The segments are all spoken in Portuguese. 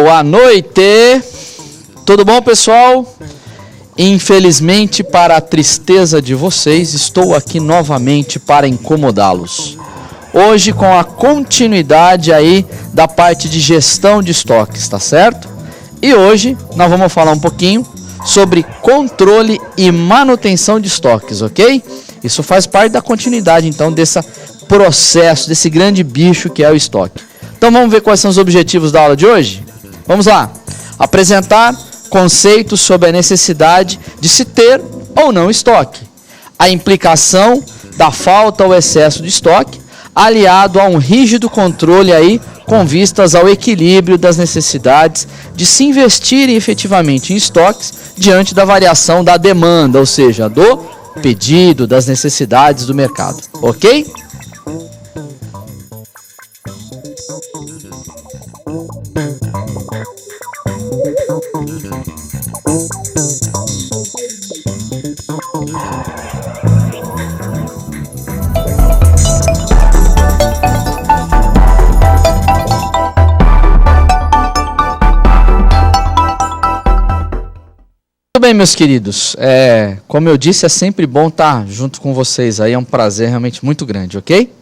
Boa noite, tudo bom, pessoal? Infelizmente, para a tristeza de vocês, estou aqui novamente para incomodá-los. Hoje com a continuidade aí da parte de gestão de estoques, tá certo? E hoje nós vamos falar um pouquinho sobre controle e manutenção de estoques, ok? Isso faz parte da continuidade então desse processo, desse grande bicho que é o estoque. Então vamos ver quais são os objetivos da aula de hoje? Vamos lá. Apresentar conceitos sobre a necessidade de se ter ou não estoque. A implicação da falta ou excesso de estoque, aliado a um rígido controle aí com vistas ao equilíbrio das necessidades de se investir efetivamente em estoques diante da variação da demanda, ou seja, do pedido, das necessidades do mercado. Ok? Muito bem, meus queridos, como eu disse, é sempre bom estar junto com vocês aí, é um prazer realmente muito grande, ok?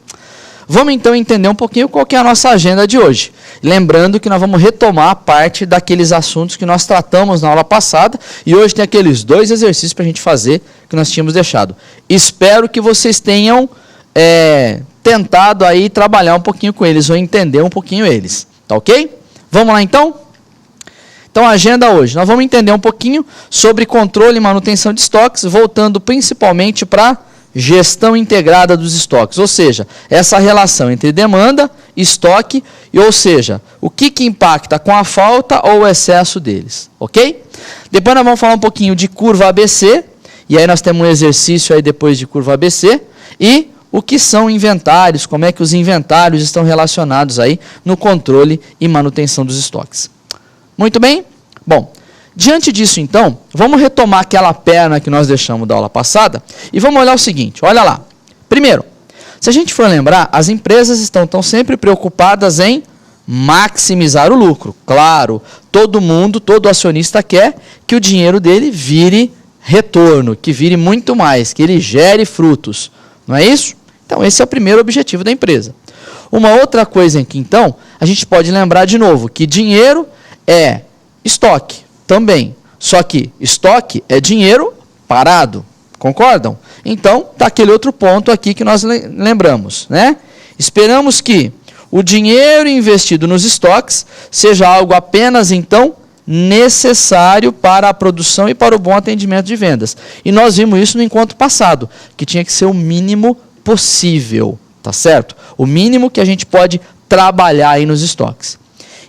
Vamos então entender um pouquinho qual que é a nossa agenda de hoje. Lembrando que nós vamos retomar a parte daqueles assuntos que nós tratamos na aula passada e hoje tem aqueles 2 exercícios para a gente fazer que nós tínhamos deixado. Espero que vocês tenham tentado aí trabalhar um pouquinho com eles ou entender um pouquinho eles, tá ok? Vamos lá então? Então, a agenda hoje, nós vamos entender um pouquinho sobre controle e manutenção de estoques, voltando principalmente para gestão integrada dos estoques, ou seja, essa relação entre demanda, estoque, ou seja, o que impacta com a falta ou o excesso deles, ok? Depois nós vamos falar um pouquinho de curva ABC, e aí nós temos um exercício aí depois de curva ABC, e o que são inventários, como é que os inventários estão relacionados aí no controle e manutenção dos estoques. Muito bem? Bom, diante disso então, vamos retomar aquela perna que nós deixamos da aula passada e vamos olhar o seguinte, olha lá. Primeiro, se a gente for lembrar, as empresas estão sempre preocupadas em maximizar o lucro. Claro, todo mundo, todo acionista quer que o dinheiro dele vire retorno, que vire muito mais, que ele gere frutos. Não é isso? Então esse é o primeiro objetivo da empresa. Uma outra coisa aqui então, a gente pode lembrar de novo que dinheiro é estoque também, só que estoque é dinheiro parado, concordam? Então, está aquele outro ponto aqui que nós lembramos, né? Esperamos que o dinheiro investido nos estoques seja algo apenas, então, necessário para a produção e para o bom atendimento de vendas. E nós vimos isso no encontro passado, que tinha que ser o mínimo possível, tá certo? O mínimo que a gente pode trabalhar aí nos estoques.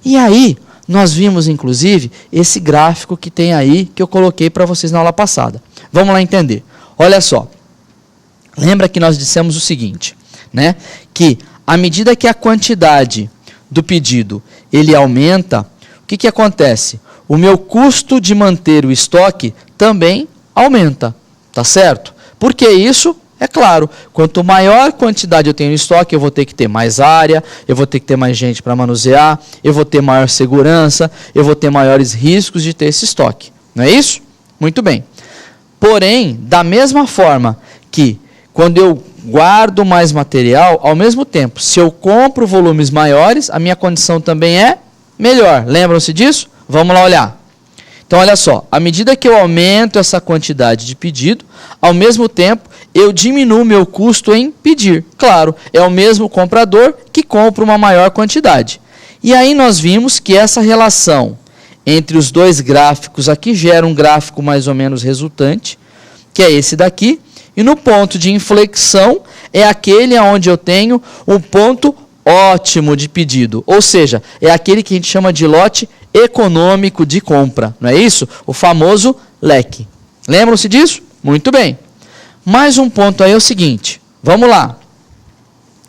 E aí, nós vimos, inclusive, esse gráfico que tem aí, que eu coloquei para vocês na aula passada. Vamos lá entender. Olha só. Lembra que nós dissemos o seguinte, né? Que à medida que a quantidade do pedido ele aumenta, o que acontece? O meu custo de manter o estoque também aumenta, tá certo? Por que isso? É claro, quanto maior quantidade eu tenho em estoque, eu vou ter que ter mais área, eu vou ter que ter mais gente para manusear, eu vou ter maior segurança, eu vou ter maiores riscos de ter esse estoque. Não é isso? Muito bem. Porém, da mesma forma que quando eu guardo mais material, ao mesmo tempo, se eu compro volumes maiores, a minha condição também é melhor. Lembram-se disso? Vamos lá olhar. Então, olha só, à medida que eu aumento essa quantidade de pedido, ao mesmo tempo, eu diminuo meu custo em pedir. Claro, é o mesmo comprador que compra uma maior quantidade. E aí nós vimos que essa relação entre os 2 gráficos aqui gera um gráfico mais ou menos resultante, que é esse daqui, e no ponto de inflexão é aquele onde eu tenho um ponto ótimo de pedido, ou seja, é aquele que a gente chama de lote econômico de compra, não é isso? O famoso leque. Lembram-se disso? Muito bem. Mais um ponto aí é o seguinte, vamos lá.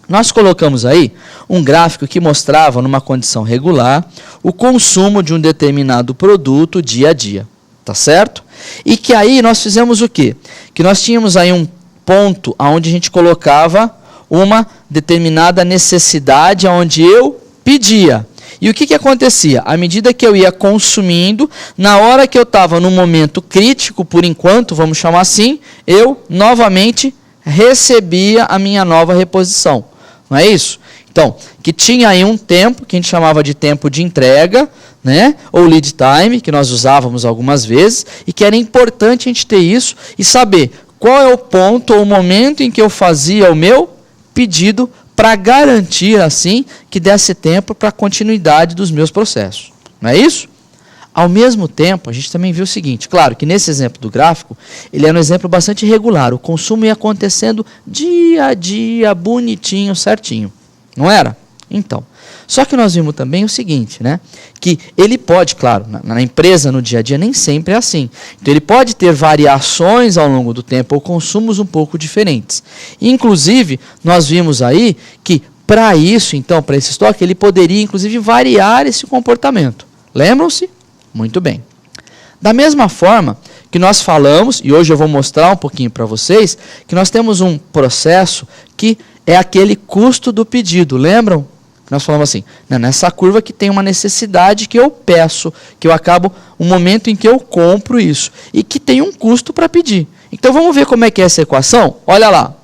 Nós colocamos aí um gráfico que mostrava, numa condição regular, o consumo de um determinado produto dia a dia, tá certo? E que aí nós fizemos o quê? Que nós tínhamos aí um ponto onde a gente colocava uma determinada necessidade onde eu pedia. E o que acontecia? À medida que eu ia consumindo, na hora que eu estava no momento crítico, por enquanto, vamos chamar assim, eu novamente recebia a minha nova reposição. Não é isso? Então, que tinha aí um tempo, que a gente chamava de tempo de entrega, né? Ou lead time, que nós usávamos algumas vezes, e que era importante a gente ter isso e saber qual é o ponto ou o momento em que eu fazia o meu pedido para garantir, assim, que desse tempo para a continuidade dos meus processos. Não é isso? Ao mesmo tempo, a gente também viu o seguinte, claro que nesse exemplo do gráfico, ele era um exemplo bastante regular, o consumo ia acontecendo dia a dia, bonitinho, certinho. Não era? Então, só que nós vimos também o seguinte, né? Que ele pode, claro, na empresa, no dia a dia, nem sempre é assim. Então, ele pode ter variações ao longo do tempo, ou consumos um pouco diferentes. Inclusive, nós vimos aí que, para isso, então, para esse estoque, ele poderia, inclusive, variar esse comportamento. Lembram-se? Muito bem. Da mesma forma que nós falamos, e hoje eu vou mostrar um pouquinho para vocês, que nós temos um processo que é aquele custo do pedido. Lembram? Nós falamos assim, nessa curva que tem uma necessidade que eu peço, que eu acabo um momento em que eu compro isso, e que tem um custo para pedir. Então vamos ver como é que é essa equação? Olha lá.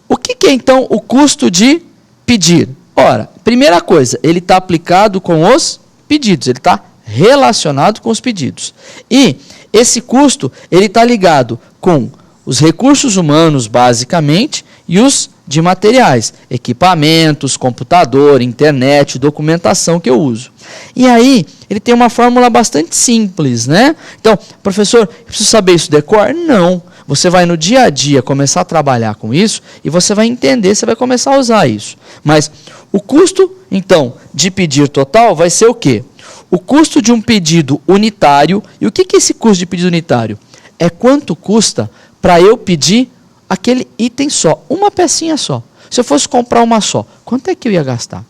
O que é então o custo de pedir? Ora, primeira coisa, ele está aplicado com os pedidos, ele está relacionado com os pedidos. E esse custo, ele está ligado com os recursos humanos, basicamente, e os de materiais, equipamentos, computador, internet, documentação que eu uso. E aí, ele tem uma fórmula bastante simples, né? Então, professor, eu preciso saber isso de cor? Não. Você vai no dia a dia começar a trabalhar com isso e você vai entender, você vai começar a usar isso. Mas o custo, então, de pedir total vai ser o quê? O custo de um pedido unitário. E o que é esse custo de pedido unitário? É quanto custa para eu pedir aquele item só, uma pecinha só. Se eu fosse comprar uma só, quanto é que eu ia gastar?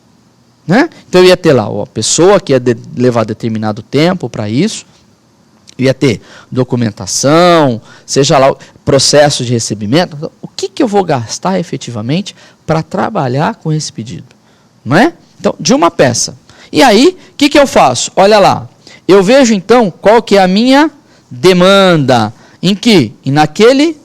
Né? Então eu ia ter lá a pessoa que ia levar determinado tempo para isso, eu ia ter documentação, seja lá o processo de recebimento. O que eu vou gastar efetivamente para trabalhar com esse pedido? Não é? Então, de uma peça. E aí, o que eu faço? Olha lá, eu vejo então qual que é a minha demanda, naquele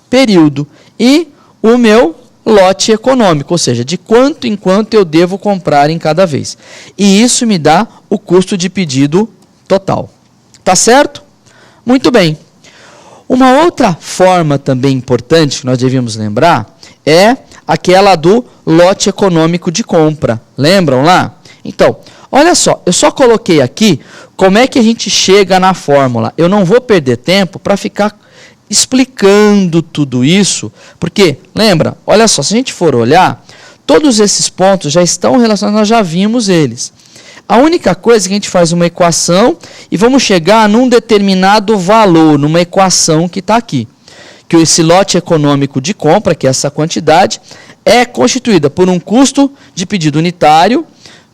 período, e o meu lote econômico, ou seja, de quanto em quanto eu devo comprar em cada vez. E isso me dá o custo de pedido total. Tá certo? Muito bem. Uma outra forma também importante que nós devíamos lembrar é aquela do lote econômico de compra. Lembram lá? Então, olha só, eu só coloquei aqui como é que a gente chega na fórmula. Eu não vou perder tempo para ficar explicando tudo isso, porque, lembra, olha só, se a gente for olhar, todos esses pontos já estão relacionados, nós já vimos eles. A única coisa é que a gente faz uma equação e vamos chegar num determinado valor, numa equação que está aqui. Que esse lote econômico de compra, que é essa quantidade, é constituída por um custo de pedido unitário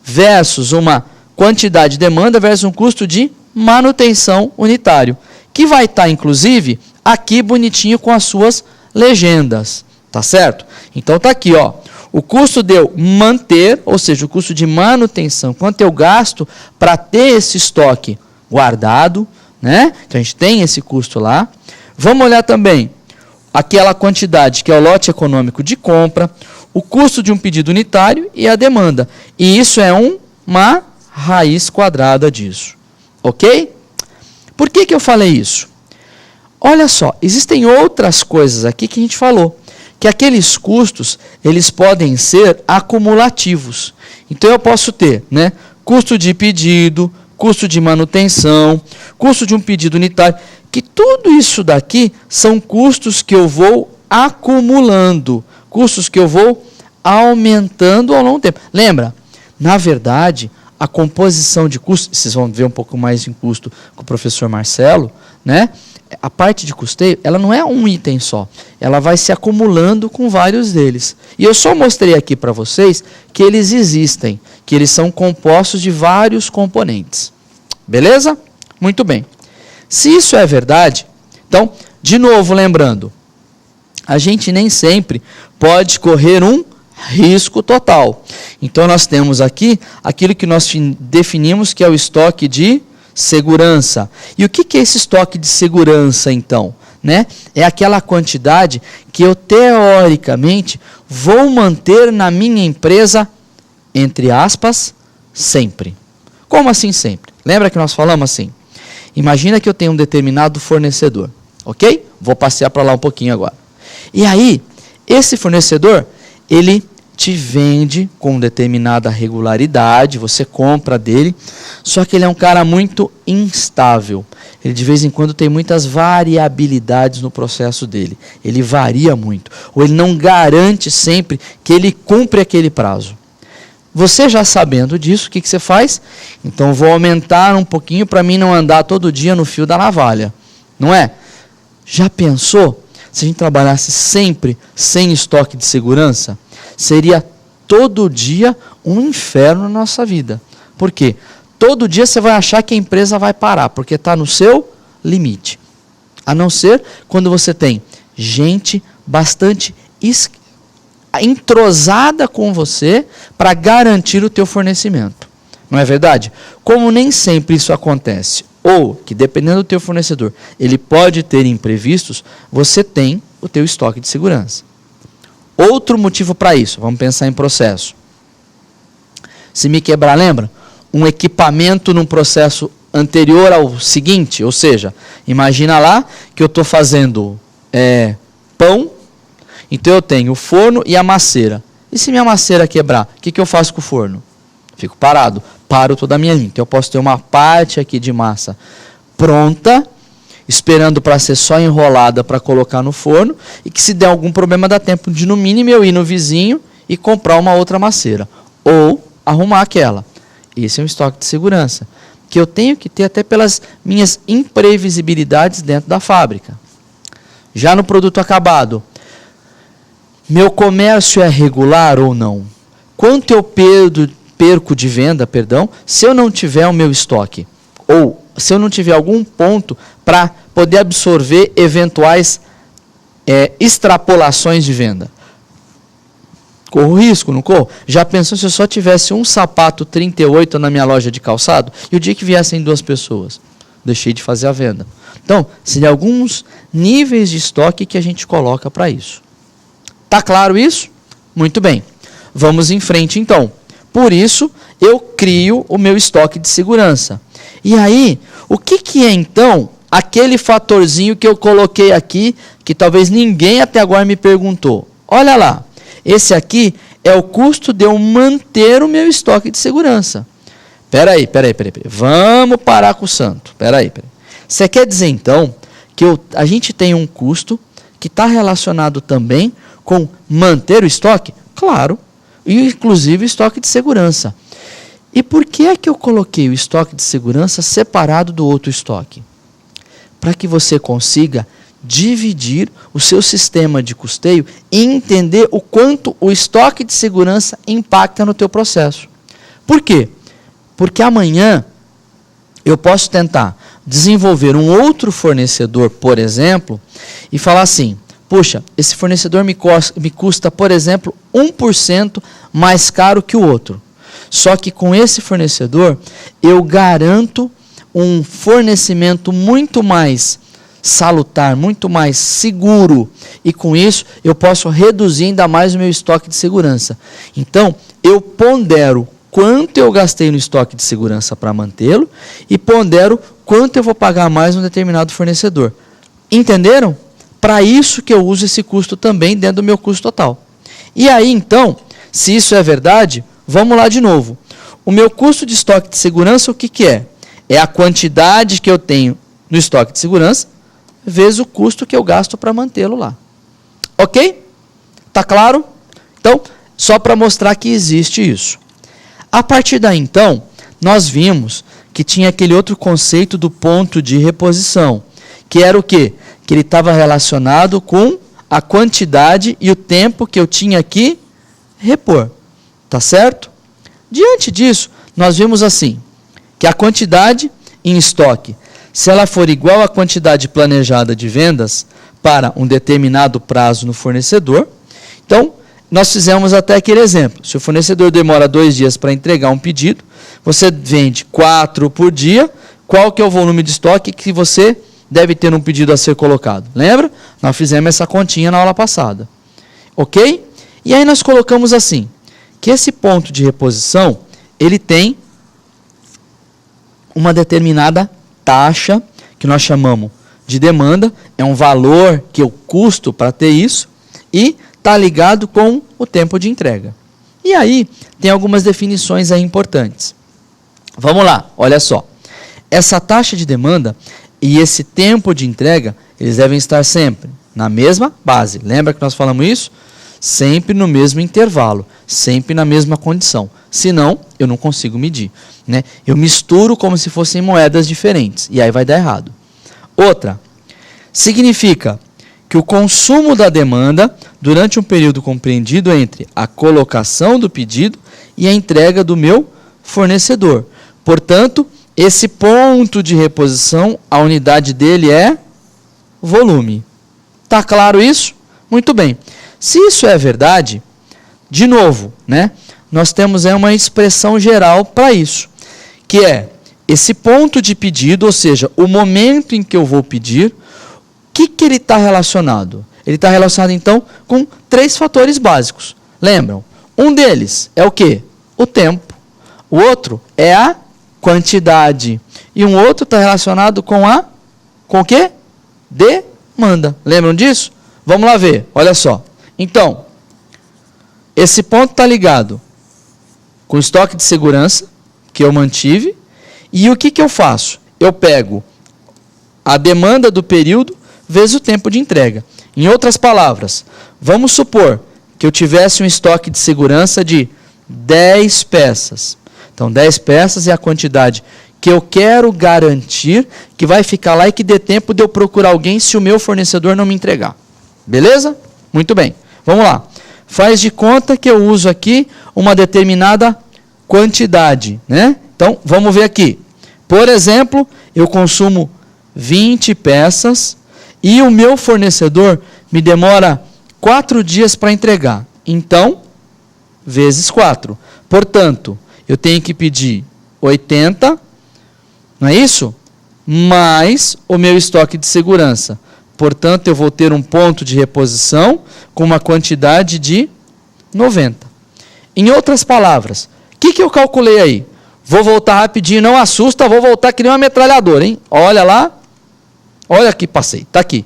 versus uma quantidade de demanda versus um custo de manutenção unitário, que vai estar, inclusive, aqui bonitinho com as suas legendas, tá certo? Então tá aqui, ó, o custo de eu manter, ou seja, o custo de manutenção, quanto eu gasto para ter esse estoque guardado, né? Então a gente tem esse custo lá. Vamos olhar também aquela quantidade que é o lote econômico de compra, o custo de um pedido unitário e a demanda. E isso é uma raiz quadrada disso. Ok? Por que eu falei isso? Olha só, existem outras coisas aqui que a gente falou. Que aqueles custos, eles podem ser acumulativos. Então eu posso ter, né, custo de pedido, custo de manutenção, custo de um pedido unitário, que tudo isso daqui são custos que eu vou acumulando, custos que eu vou aumentando ao longo do tempo. Lembra? Na verdade, a composição de custos, vocês vão ver um pouco mais em custo com o professor Marcelo, né? A parte de custeio, ela não é um item só, ela vai se acumulando com vários deles. E eu só mostrei aqui para vocês que eles existem, que eles são compostos de vários componentes. Beleza? Muito bem. Se isso é verdade, então, de novo lembrando, a gente nem sempre pode correr um risco total. Então, nós temos aqui aquilo que nós definimos que é o estoque de segurança. E o que é esse estoque de segurança, então? Né? É aquela quantidade que eu, teoricamente, vou manter na minha empresa, entre aspas, sempre. Como assim sempre? Lembra que nós falamos assim? Imagina que eu tenho um determinado fornecedor, ok? Vou passear para lá um pouquinho agora. E aí, esse fornecedor, ele te vende com determinada regularidade, você compra dele, só que ele é um cara muito instável. Ele de vez em quando tem muitas variabilidades no processo dele. Ele varia muito, ou ele não garante sempre que ele cumpre aquele prazo. Você já sabendo disso, o que você faz? Então vou aumentar um pouquinho para mim não andar todo dia no fio da navalha. Não é? Já pensou? Se a gente trabalhasse sempre sem estoque de segurança, seria todo dia um inferno na nossa vida. Por quê? Todo dia você vai achar que a empresa vai parar, porque está no seu limite. A não ser quando você tem gente bastante entrosada com você para garantir o teu fornecimento. Não é verdade? Como nem sempre isso acontece, ou que dependendo do teu fornecedor, ele pode ter imprevistos, você tem o teu estoque de segurança. Outro motivo para isso, vamos pensar em processo. Se me quebrar, lembra? Um equipamento num processo anterior ao seguinte, ou seja, imagina lá que eu estou fazendo pão, então eu tenho o forno e a maceira. E se minha maceira quebrar, o que eu faço com o forno? Fico parado, paro toda a minha linha. Então eu posso ter uma parte aqui de massa pronta, esperando para ser só enrolada para colocar no forno, e que se der algum problema dá tempo de no mínimo eu ir no vizinho e comprar uma outra maceira, ou arrumar aquela. Esse é um estoque de segurança, que eu tenho que ter até pelas minhas imprevisibilidades dentro da fábrica. Já no produto acabado, meu comércio é regular ou não? Quanto eu perco de venda, se eu não tiver o meu estoque? Ou se eu não tiver algum ponto para poder absorver eventuais extrapolações de venda? Corro risco, não corro? Já pensou se eu só tivesse um sapato 38 na minha loja de calçado e o dia que viessem 2 pessoas? Deixei de fazer a venda. Então, seriam alguns níveis de estoque que a gente coloca para isso. Tá claro isso? Muito bem. Vamos em frente então. Por isso, eu crio o meu estoque de segurança. E aí, o que é então aquele fatorzinho que eu coloquei aqui, que talvez ninguém até agora me perguntou? Olha lá, esse aqui é o custo de eu manter o meu estoque de segurança. Peraí. Vamos parar com o santo. Peraí. Você quer dizer então que a gente tem um custo que está relacionado também com manter o estoque? Claro, inclusive o estoque de segurança. E por que é que eu coloquei o estoque de segurança separado do outro estoque? Para que você consiga dividir o seu sistema de custeio e entender o quanto o estoque de segurança impacta no teu processo. Por quê? Porque amanhã eu posso tentar desenvolver um outro fornecedor, por exemplo, e falar assim: puxa, esse fornecedor me custa, por exemplo, 1% mais caro que o outro. Só que com esse fornecedor, eu garanto um fornecimento muito mais salutar, muito mais seguro. E com isso, eu posso reduzir ainda mais o meu estoque de segurança. Então, eu pondero quanto eu gastei no estoque de segurança para mantê-lo e pondero quanto eu vou pagar mais no determinado fornecedor. Entenderam? Para isso que eu uso esse custo também dentro do meu custo total. E aí, então, se isso é verdade, vamos lá de novo. O meu custo de estoque de segurança, o que é? É a quantidade que eu tenho no estoque de segurança, vezes o custo que eu gasto para mantê-lo lá. Ok? Tá claro? Então, só para mostrar que existe isso. A partir daí, então, nós vimos que tinha aquele outro conceito do ponto de reposição, que era o quê? Que ele estava relacionado com a quantidade e o tempo que eu tinha que repor. Tá certo? Diante disso, nós vimos assim, que a quantidade em estoque, se ela for igual à quantidade planejada de vendas para um determinado prazo no fornecedor, então nós fizemos até aquele exemplo. Se o fornecedor demora 2 dias para entregar um pedido, você vende 4 por dia, qual que é o volume de estoque que você deve ter um pedido a ser colocado? Lembra? Nós fizemos essa continha na aula passada. Ok? E aí nós colocamos assim, que esse ponto de reposição, ele tem uma determinada taxa, que nós chamamos de demanda, é um valor que eu custo para ter isso, e está ligado com o tempo de entrega. E aí, tem algumas definições aí importantes. Vamos lá, olha só. Essa taxa de demanda e esse tempo de entrega, eles devem estar sempre na mesma base. Lembra que nós falamos isso? Sempre no mesmo intervalo, sempre na mesma condição. Senão, eu não consigo medir. Né? Eu misturo como se fossem moedas diferentes, e aí vai dar errado. Outra, significa que o consumo da demanda durante um período compreendido entre a colocação do pedido e a entrega do meu fornecedor. Portanto, esse ponto de reposição, a unidade dele é volume. Tá claro isso? Muito bem. Se isso é verdade, de novo, né, nós temos aí uma expressão geral para isso, que é esse ponto de pedido, ou seja, o momento em que eu vou pedir, o que ele está relacionado? Ele está relacionado, então, com 3 fatores básicos. Lembram? Um deles é o quê? O tempo. O outro é a quantidade. E um outro está relacionado com o quê? Demanda. Lembram disso? Vamos lá ver. Olha só. Então, esse ponto está ligado com o estoque de segurança que eu mantive. E o que eu faço? Eu pego a demanda do período vezes o tempo de entrega. Em outras palavras, vamos supor que eu tivesse um estoque de segurança de 10 peças. Então, 10 peças é a quantidade que eu quero garantir que vai ficar lá e que dê tempo de eu procurar alguém se o meu fornecedor não me entregar. Beleza? Muito bem. Vamos lá. Faz de conta que eu uso aqui uma determinada quantidade, né? Então, vamos ver aqui. Por exemplo, eu consumo 20 peças e o meu fornecedor me demora 4 dias para entregar. Então, vezes 4. Portanto, eu tenho que pedir 80, não é isso? Mais o meu estoque de segurança. Portanto, eu vou ter um ponto de reposição com uma quantidade de 90. Em outras palavras, o que eu calculei aí? Vou voltar rapidinho, não assusta, vou voltar que nem uma metralhadora, hein? Olha lá. Olha aqui, passei. Está aqui.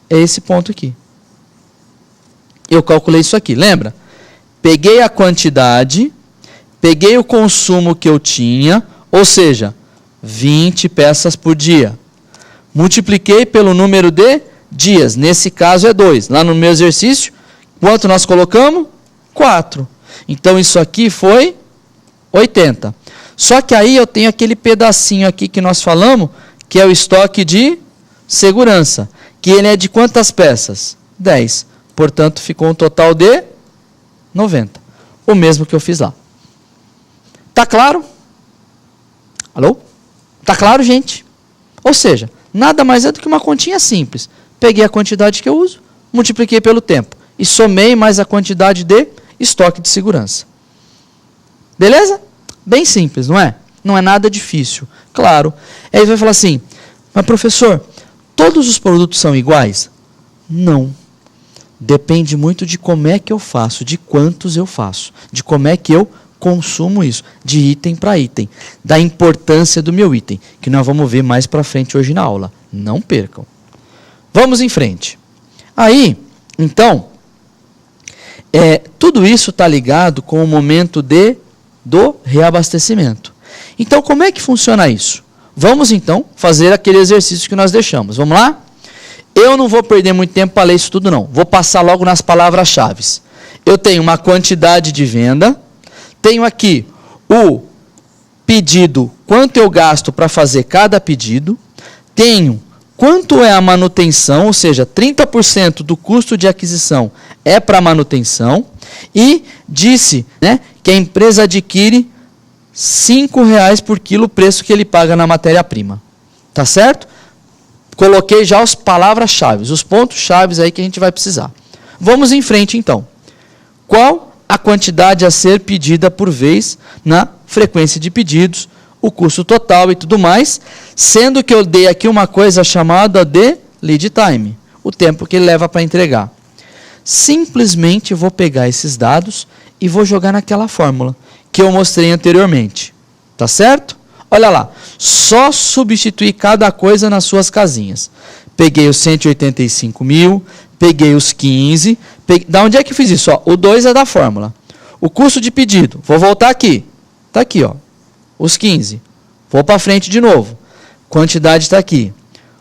É esse ponto aqui. Eu calculei isso aqui, lembra? Peguei a quantidade, peguei o consumo que eu tinha, ou seja, 20 peças por dia. Multipliquei pelo número de dias. Nesse caso é 2. Lá no meu exercício, quanto nós colocamos? 4. Então isso aqui foi 80. Só que aí eu tenho aquele pedacinho aqui que nós falamos, que é o estoque de segurança, que ele é de quantas peças? 10. Portanto, ficou um total de 90. O mesmo que eu fiz lá. Tá claro? Alô? Tá claro, gente? Ou seja, nada mais é do que uma continha simples. Peguei a quantidade que eu uso, multipliquei pelo tempo e somei mais a quantidade de estoque de segurança. Beleza? Bem simples, não é? Não é nada difícil. Claro. Aí ele vai falar assim, mas professor, todos os produtos são iguais? Não. Depende muito de como é que eu faço, de quantos eu faço, de como é que eu consumo isso, de item para item, da importância do meu item, que nós vamos ver mais para frente hoje na aula. Não percam. Vamos em frente. Aí, então, tudo isso está ligado com o momento do reabastecimento. Então, como é que funciona isso? Vamos, então, fazer aquele exercício que nós deixamos. Vamos lá? Eu não vou perder muito tempo para ler isso tudo, não. Vou passar logo nas palavras-chave. Eu tenho uma quantidade de venda, tenho aqui o pedido, quanto eu gasto para fazer cada pedido, tenho quanto é a manutenção, ou seja, 30% do custo de aquisição é para manutenção, e disse, né, que a empresa adquire R$ 5,00 por quilo o preço que ele paga na matéria-prima. Tá certo? Coloquei já as palavras-chave, os pontos-chave aí que a gente vai precisar. Vamos em frente, então. Qual a quantidade a ser pedida por vez na frequência de pedidos, o custo total e tudo mais, sendo que eu dei aqui uma coisa chamada de lead time, o tempo que ele leva para entregar. Simplesmente vou pegar esses dados e vou jogar naquela fórmula que eu mostrei anteriormente. Tá certo? Olha lá, só substituir cada coisa nas suas casinhas. Peguei os 185 mil, peguei os 15, da onde é que eu fiz isso? Ó, o 2 é da fórmula. O custo de pedido, vou voltar aqui. Está aqui, ó, os 15. Vou para frente de novo. Quantidade está aqui.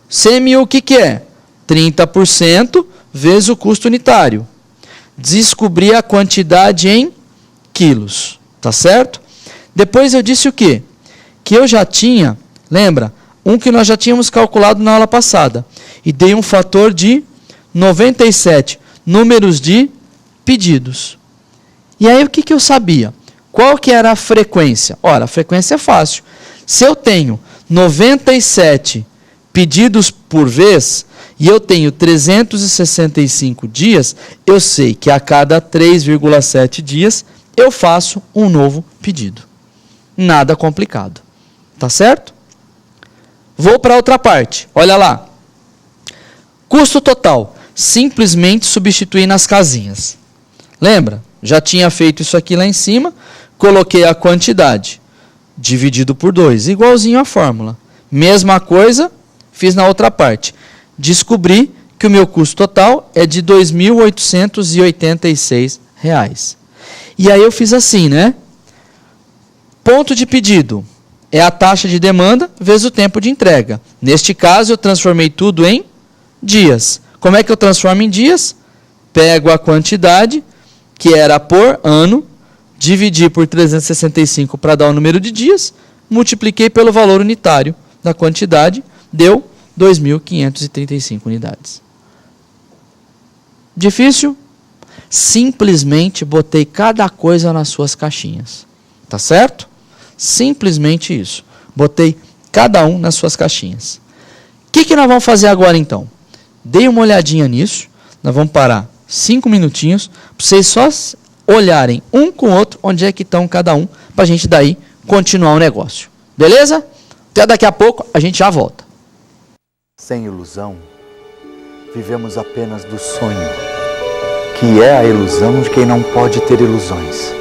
100 mil, o que é? 30% vezes o custo unitário. Descobri a quantidade em quilos. Tá certo? Depois eu disse o quê? Que eu já tinha, lembra? Um que nós já tínhamos calculado na aula passada. E dei um fator de 97 números de pedidos. E aí o que eu sabia? Qual que era a frequência? Ora, a frequência é fácil. Se eu tenho 97 pedidos por vez e eu tenho 365 dias, eu sei que a cada 3,7 dias eu faço um novo pedido. Nada complicado. Tá certo? Vou para outra parte. Olha lá. Custo total. Simplesmente substituir nas casinhas. Lembra? Já tinha feito isso aqui lá em cima. Coloquei a quantidade. Dividido por 2. Igualzinho à fórmula. Mesma coisa, fiz na outra parte. Descobri que o meu custo total é de R$ 2.886. E aí eu fiz assim, né? Ponto de pedido é a taxa de demanda vezes o tempo de entrega. Neste caso, eu transformei tudo em dias. Como é que eu transformo em dias? Pego a quantidade, que era por ano, dividi por 365 para dar o número de dias, multipliquei pelo valor unitário da quantidade, deu 2.535 unidades. Difícil? Simplesmente botei cada coisa nas suas caixinhas. Tá certo? Simplesmente isso. Botei cada um nas suas caixinhas. O que nós vamos fazer agora então? Dei uma olhadinha nisso. Nós vamos parar 5 minutinhos para vocês só olharem um com o outro onde é que estão cada um para a gente daí continuar o negócio. Beleza? Até daqui a pouco a gente já volta. Sem ilusão, vivemos apenas do sonho, que é a ilusão de quem não pode ter ilusões.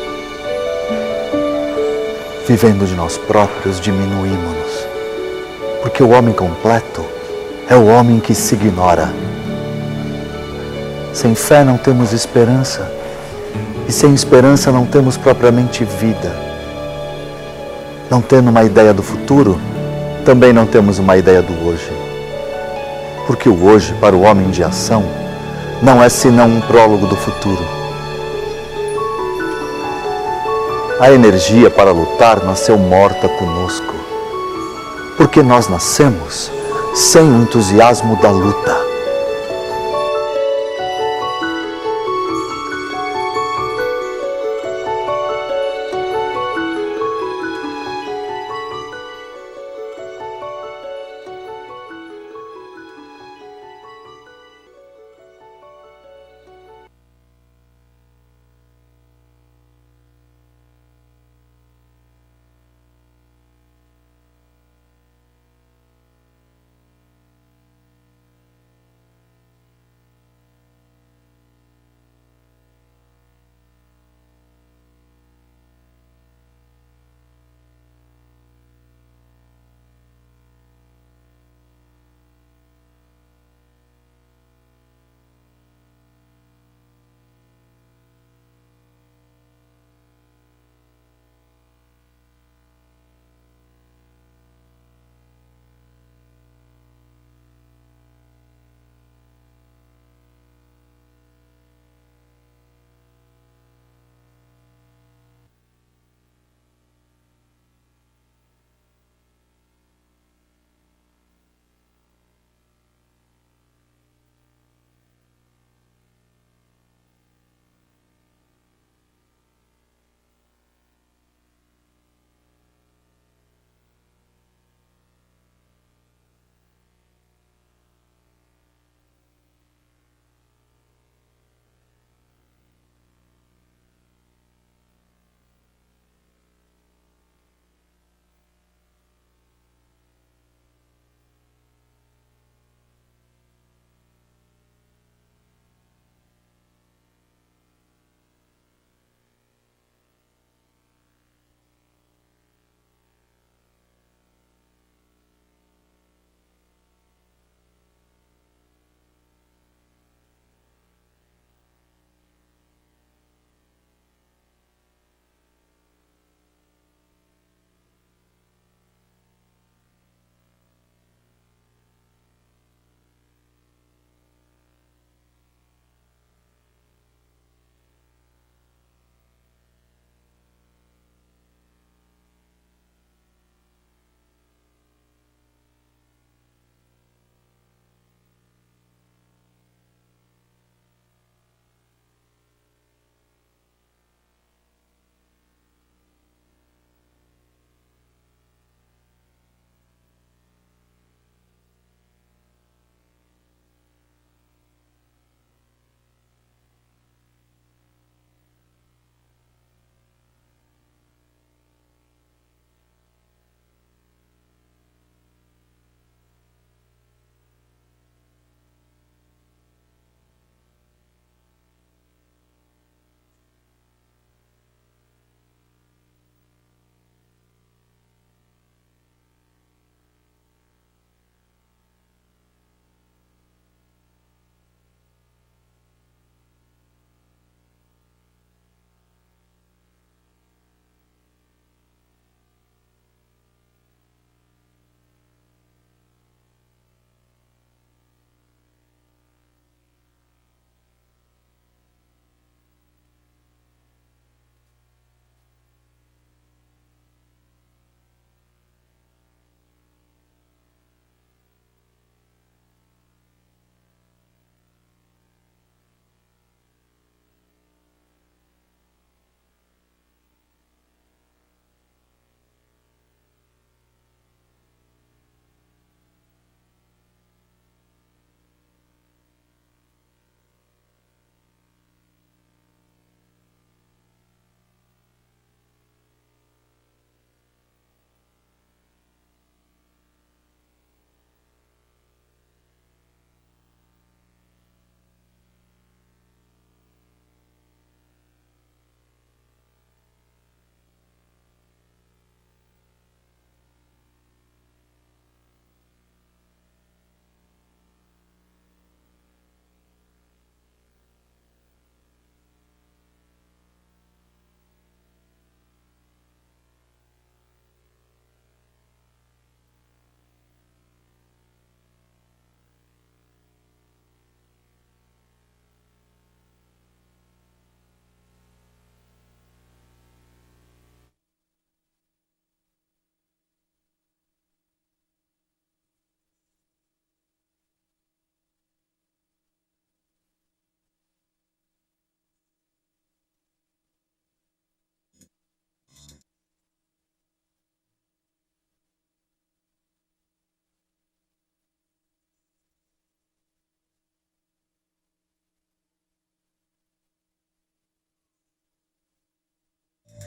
Vivendo de nós próprios, diminuímos-nos, porque o homem completo é o homem que se ignora. Sem fé não temos esperança, e sem esperança não temos propriamente vida. Não tendo uma ideia do futuro, também não temos uma ideia do hoje. Porque o hoje, para o homem de ação, não é senão um prólogo do futuro. A energia para lutar nasceu morta conosco, porque nós nascemos sem o entusiasmo da luta.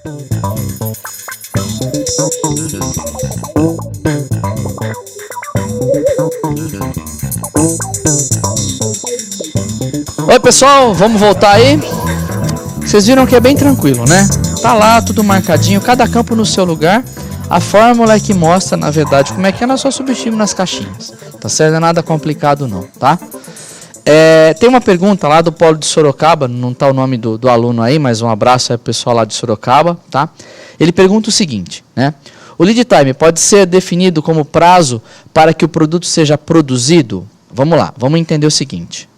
Oi pessoal, vamos voltar aí. Vocês viram que é bem tranquilo, né? Tá lá tudo marcadinho, cada campo no seu lugar. A fórmula é que mostra, na verdade, como é que é, nós só substituímos nas caixinhas. Tá certo? Não é nada complicado não, tá? Tem uma pergunta lá do Polo de Sorocaba, não tá o nome do aluno aí, mas um abraço aí pro pessoal lá de Sorocaba, tá? Ele pergunta o seguinte, né? O lead time pode ser definido como prazo para que o produto seja produzido? Vamos lá, vamos entender o seguinte.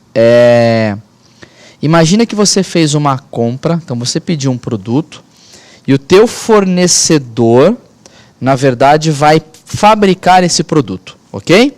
Imagina que você fez uma compra, então você pediu um produto e o teu fornecedor, na verdade, vai fabricar esse produto, ok?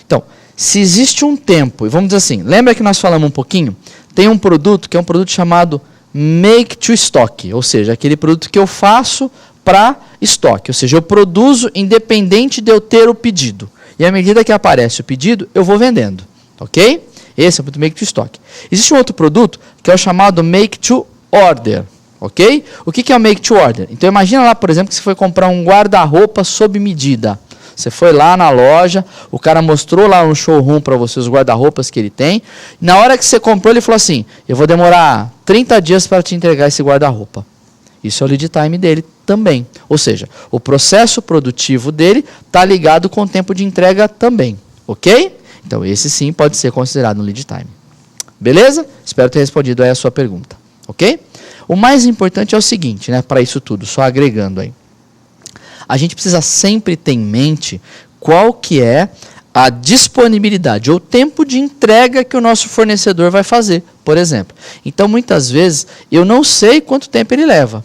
Então, se existe um tempo, e vamos dizer assim, lembra que nós falamos um pouquinho? Tem um produto que é um produto chamado make to stock, ou seja, aquele produto que eu faço para estoque, ou seja, eu produzo independente de eu ter o pedido. E à medida que aparece o pedido, eu vou vendendo, ok? Esse é o produto make to stock. Existe um outro produto que é o chamado make to order, ok? O que é o make to order? Então imagina lá, por exemplo, que você foi comprar um guarda-roupa sob medida. Você foi lá na loja, o cara mostrou lá no showroom para você os guarda-roupas que ele tem. Na hora que você comprou, ele falou assim, eu vou demorar 30 dias para te entregar esse guarda-roupa. Isso é o lead time dele também. Ou seja, o processo produtivo dele está ligado com o tempo de entrega também. Ok? Então esse sim pode ser considerado um lead time. Beleza? Espero ter respondido aí a sua pergunta. Ok? O mais importante é o seguinte, né? Para isso tudo, só agregando aí. A gente precisa sempre ter em mente qual que é a disponibilidade ou tempo de entrega que o nosso fornecedor vai fazer, por exemplo. Então, muitas vezes, eu não sei quanto tempo ele leva.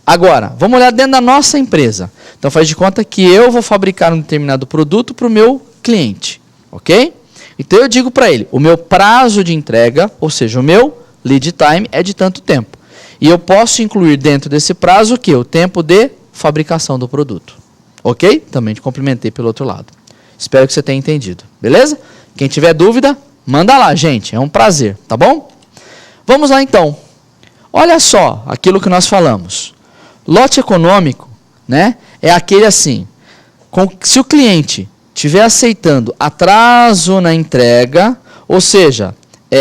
Agora, vamos olhar dentro da nossa empresa. Então, faz de conta que eu vou fabricar um determinado produto para o meu cliente, ok? Então, eu digo para ele, o meu prazo de entrega, ou seja, o meu lead time é de tanto tempo. E eu posso incluir dentro desse prazo o quê? O tempo de fabricação do produto. Ok? Também te complementei pelo outro lado. Espero que você tenha entendido. Beleza? Quem tiver dúvida, manda lá, gente. É um prazer, tá bom? Vamos lá, então. Olha só aquilo que nós falamos. Lote econômico, né? É aquele assim, se o cliente estiver aceitando atraso na entrega, ou seja,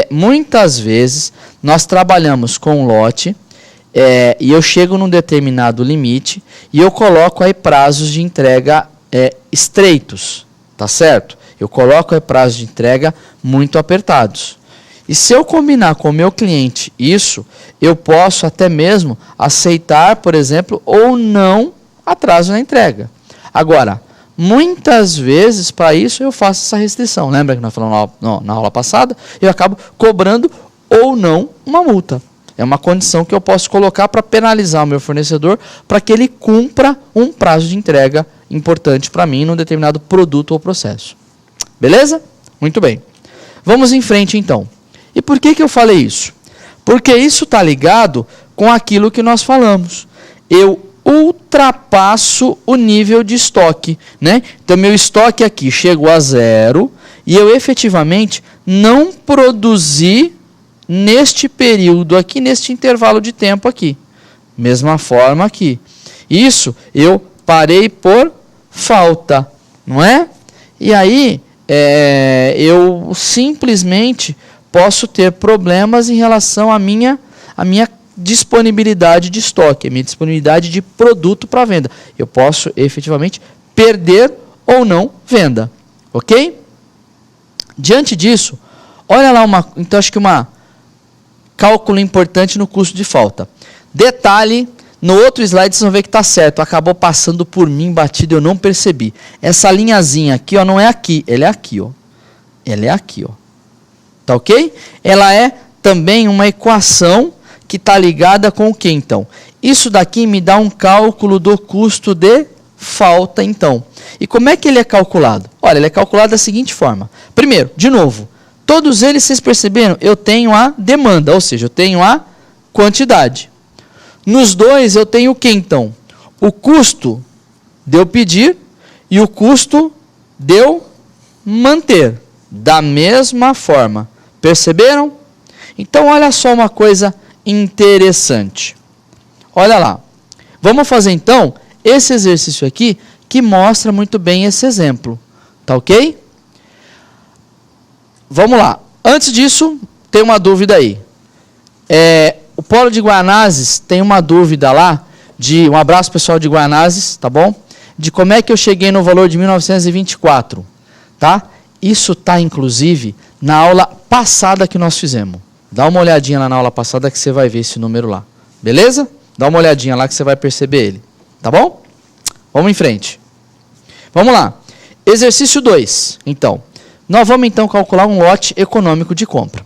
muitas vezes nós trabalhamos com lote, e eu chego num determinado limite e eu coloco aí prazos de entrega estreitos, tá certo? Eu coloco aí prazos de entrega muito apertados. E se eu combinar com o meu cliente isso, eu posso até mesmo aceitar, por exemplo, ou não atraso na entrega. Agora, muitas vezes para isso eu faço essa restrição. Lembra que nós falamos na aula passada? Eu acabo cobrando ou não uma multa. É uma condição que eu posso colocar para penalizar o meu fornecedor para que ele cumpra um prazo de entrega importante para mim num determinado produto ou processo. Beleza? Muito bem. Vamos em frente então. E por que eu falei isso? Porque isso está ligado com aquilo que nós falamos. Eu ultrapasso o nível de estoque, né? Então meu estoque aqui chegou a 0 e eu efetivamente não produzi neste período aqui, neste intervalo de tempo aqui. Mesma forma aqui. Isso eu parei por falta, não é? E aí eu simplesmente posso ter problemas em relação à minha disponibilidade de estoque, a minha disponibilidade de produto para venda. Eu posso efetivamente perder ou não venda, ok? Diante disso, olha lá então acho que cálculo importante no custo de falta. Detalhe, no outro slide vocês vão ver que está certo, acabou passando por mim batido, eu não percebi. Essa linhazinha aqui, ó, não é aqui, ela é aqui, ó. Ela é aqui, ó. Tá ok? Ela é também uma equação que está ligada com o que então? Isso daqui me dá um cálculo do custo de falta então. E como é que ele é calculado? Olha, ele é calculado da seguinte forma. Primeiro, de novo, todos eles, vocês perceberam? Eu tenho a demanda, ou seja, eu tenho a quantidade. Nos dois eu tenho o que então? O custo de eu pedir e o custo de eu manter. Da mesma forma. Perceberam? Então olha só uma coisa interessante. Olha lá. Vamos fazer então esse exercício aqui que mostra muito bem esse exemplo. Tá ok? Vamos lá. Antes disso, tem uma dúvida aí. O Polo de Guaianazes tem uma dúvida lá, um abraço pessoal de Guaianazes, tá bom? De como é que eu cheguei no valor de 1924, tá? Isso tá inclusive na aula passada que nós fizemos. Dá uma olhadinha lá na aula passada que você vai ver esse número lá. Beleza? Dá uma olhadinha lá que você vai perceber ele. Tá bom? Vamos em frente. Vamos lá. Exercício 2. Então, nós vamos então calcular um lote econômico de compra.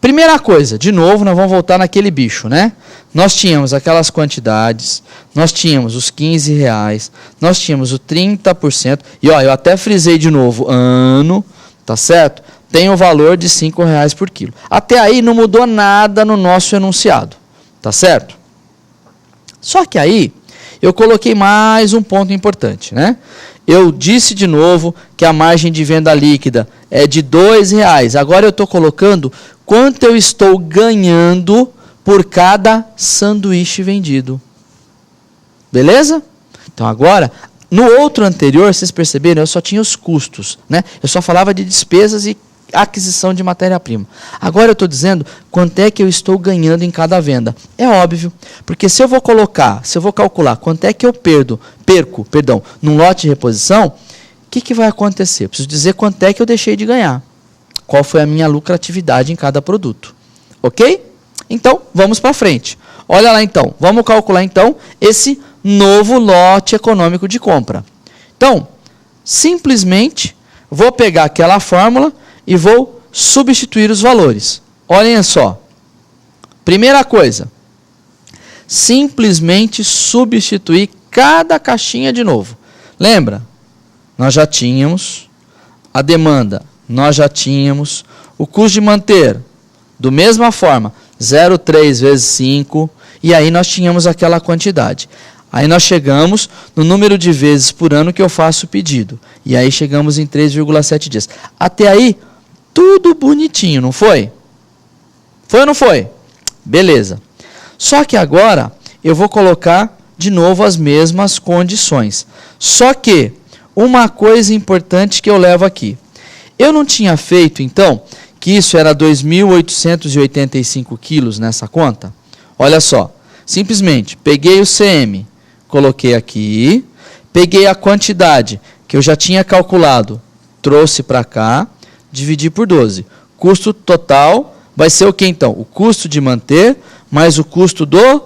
Primeira coisa, de novo, nós vamos voltar naquele bicho, né? Nós tínhamos aquelas quantidades, nós tínhamos os R$15, nós tínhamos o 30%, e ó, eu até frisei de novo, ano, tá certo? Tem o valor de R$5 por quilo. Até aí não mudou nada no nosso enunciado, tá certo? Só que aí, eu coloquei mais um ponto importante, né? Eu disse de novo que a margem de venda líquida é de R$2. Agora eu estou colocando quanto eu estou ganhando por cada sanduíche vendido. Beleza? Então agora, no outro anterior, vocês perceberam, eu só tinha os custos, né? Eu só falava de despesas e aquisição de matéria-prima. Agora eu estou dizendo quanto é que eu estou ganhando em cada venda. É óbvio, porque se eu vou calcular quanto é que eu perco, num lote de reposição, o que vai acontecer? Eu preciso dizer quanto é que eu deixei de ganhar. Qual foi a minha lucratividade em cada produto. Ok? Então, vamos para frente. Olha lá então, vamos calcular então esse novo lote econômico de compra. Então, simplesmente vou pegar aquela fórmula e vou substituir os valores. Olhem só. Primeira coisa, simplesmente substituir cada caixinha de novo. Lembra? Nós já tínhamos a demanda, nós já tínhamos o custo de manter, da mesma forma, 0,3 vezes 5, e aí nós tínhamos aquela quantidade. Aí nós chegamos no número de vezes por ano que eu faço o pedido. E aí chegamos em 3,7 dias. Até aí, tudo bonitinho, não foi? Foi ou não foi? Beleza. Só que agora eu vou colocar de novo as mesmas condições. Só que uma coisa importante que eu levo aqui. Eu não tinha feito, então, que isso era 2.885 quilos nessa conta? Olha só. Simplesmente peguei o CM, coloquei aqui, peguei a quantidade que eu já tinha calculado, trouxe para cá, dividi por 12. Custo total vai ser o que então? O custo de manter mais o custo do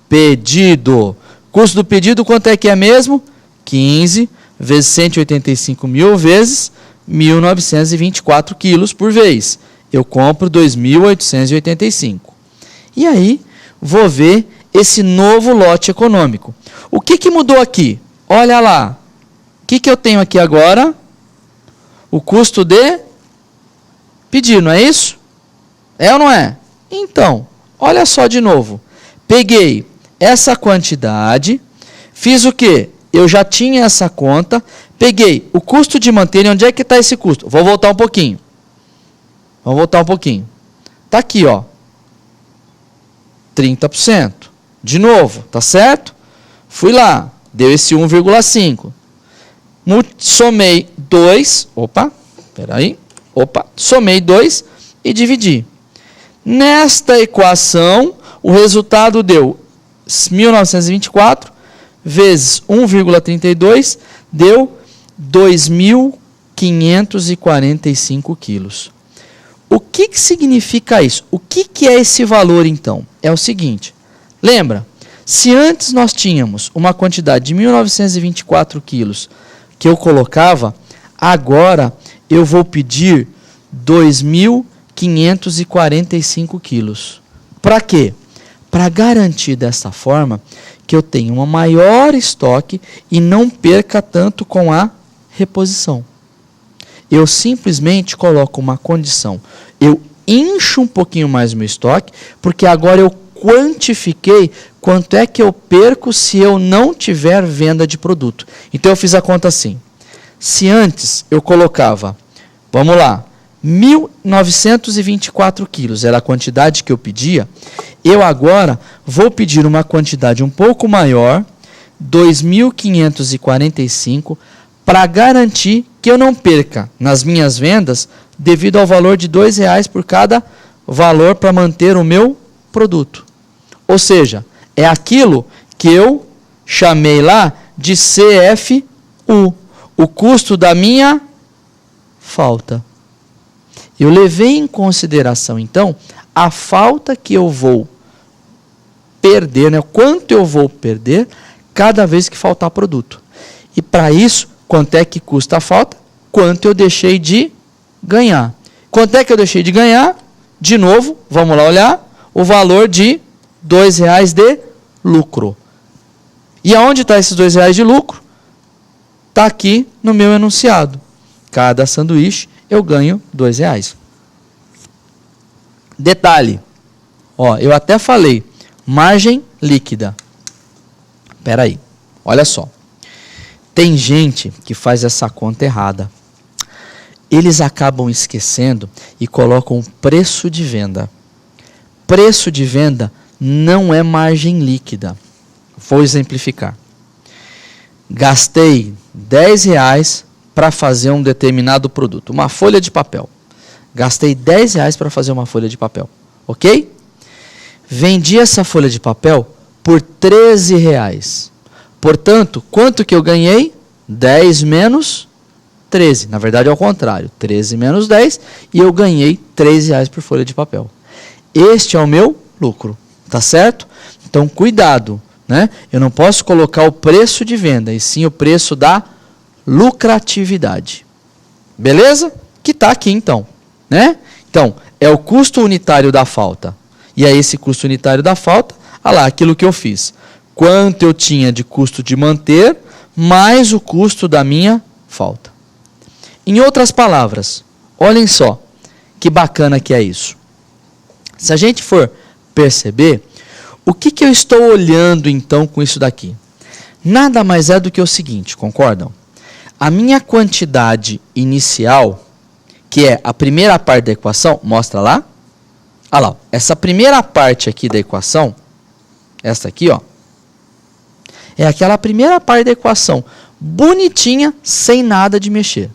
pedido. Custo do pedido quanto é que é mesmo? 15 vezes 185 mil vezes 1.924 quilos por vez. Eu compro 2.885. E aí, vou ver esse novo lote econômico. O que mudou aqui? Olha lá. O que eu tenho aqui agora? O custo de pedir, não é isso? É ou não é? Então, olha só de novo. Peguei essa quantidade, fiz o quê? Eu já tinha essa conta, peguei o custo de manter, e onde é que está esse custo? Vou voltar um pouquinho. Vamos voltar um pouquinho. Está aqui, ó. 30%. De novo, tá certo? Fui lá, deu esse 1,5. Somei 2, somei 2 e dividi. Nesta equação, o resultado deu 1.924 vezes 1,32, deu 2.545 quilos. O que significa isso? O que é esse valor, então? É o seguinte, lembra, se antes nós tínhamos uma quantidade de 1.924 quilos que eu colocava, agora eu vou pedir 2.545 quilos. Para quê? Para garantir dessa forma que eu tenha um maior estoque e não perca tanto com a reposição. Eu simplesmente coloco uma condição. Eu incho um pouquinho mais o meu estoque, porque agora eu quantifiquei quanto é que eu perco se eu não tiver venda de produto. Então eu fiz a conta assim. Se antes eu colocava, vamos lá, 1.924 quilos era a quantidade que eu pedia, eu agora vou pedir uma quantidade um pouco maior, 2.545 para garantir que eu não perca nas minhas vendas devido ao valor de R$2 por cada valor para manter o meu produto. Ou seja, é aquilo que eu chamei lá de CFU, o custo da minha falta. Eu levei em consideração, então, a falta que eu vou perder, né? Quanto eu vou perder cada vez que faltar produto. E para isso, quanto é que custa a falta? Quanto eu deixei de ganhar. Quanto é que eu deixei de ganhar? De novo, vamos lá olhar, o valor de R$2 de lucro. E aonde está esses R$2 de lucro? Está aqui no meu enunciado. Cada sanduíche eu ganho R$2. Detalhe, ó, eu até falei, margem líquida. Espera aí, olha só. Tem gente que faz essa conta errada. Eles acabam esquecendo e colocam preço de venda. Preço de venda não é margem líquida. Vou exemplificar. Gastei R$10 para fazer um determinado produto, uma folha de papel. Gastei R$10 para fazer uma folha de papel, ok? Vendi essa folha de papel por R$13. Portanto, quanto que eu ganhei? 10 menos 13. Na verdade, é ao contrário. 13 menos 10 e eu ganhei R$3 por folha de papel. Este é o meu lucro, tá certo? Então, cuidado, né? Eu não posso colocar o preço de venda, e sim o preço da lucratividade. Beleza? Que está aqui, então, né? Então, é o custo unitário da falta. E é esse custo unitário da falta, olha lá, aquilo que eu fiz. Quanto eu tinha de custo de manter, mais o custo da minha falta. Em outras palavras, olhem só, que bacana que é isso. Se a gente for perceber, o que eu estou olhando então com isso daqui? Nada mais é do que o seguinte, concordam? A minha quantidade inicial, que é a primeira parte da equação, mostra lá. Olha lá, essa primeira parte aqui da equação, essa aqui, ó, é aquela primeira parte da equação, bonitinha, sem nada de mexer.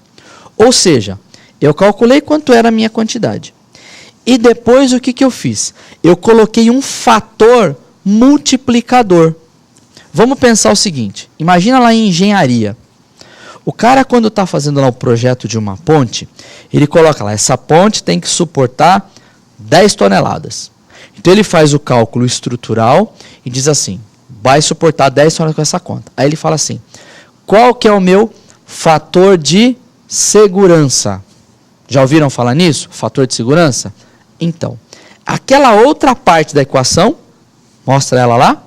Ou seja, eu calculei quanto era a minha quantidade. E depois o que eu fiz? Eu coloquei um fator multiplicador. Vamos pensar o seguinte, imagina lá em engenharia. O cara, quando está fazendo lá o projeto de uma ponte, ele coloca lá, essa ponte tem que suportar 10 toneladas. Então ele faz o cálculo estrutural e diz assim, vai suportar 10 toneladas com essa conta. Aí ele fala assim, qual que é o meu fator de segurança? Já ouviram falar nisso? Fator de segurança? Então, aquela outra parte da equação, mostra ela lá.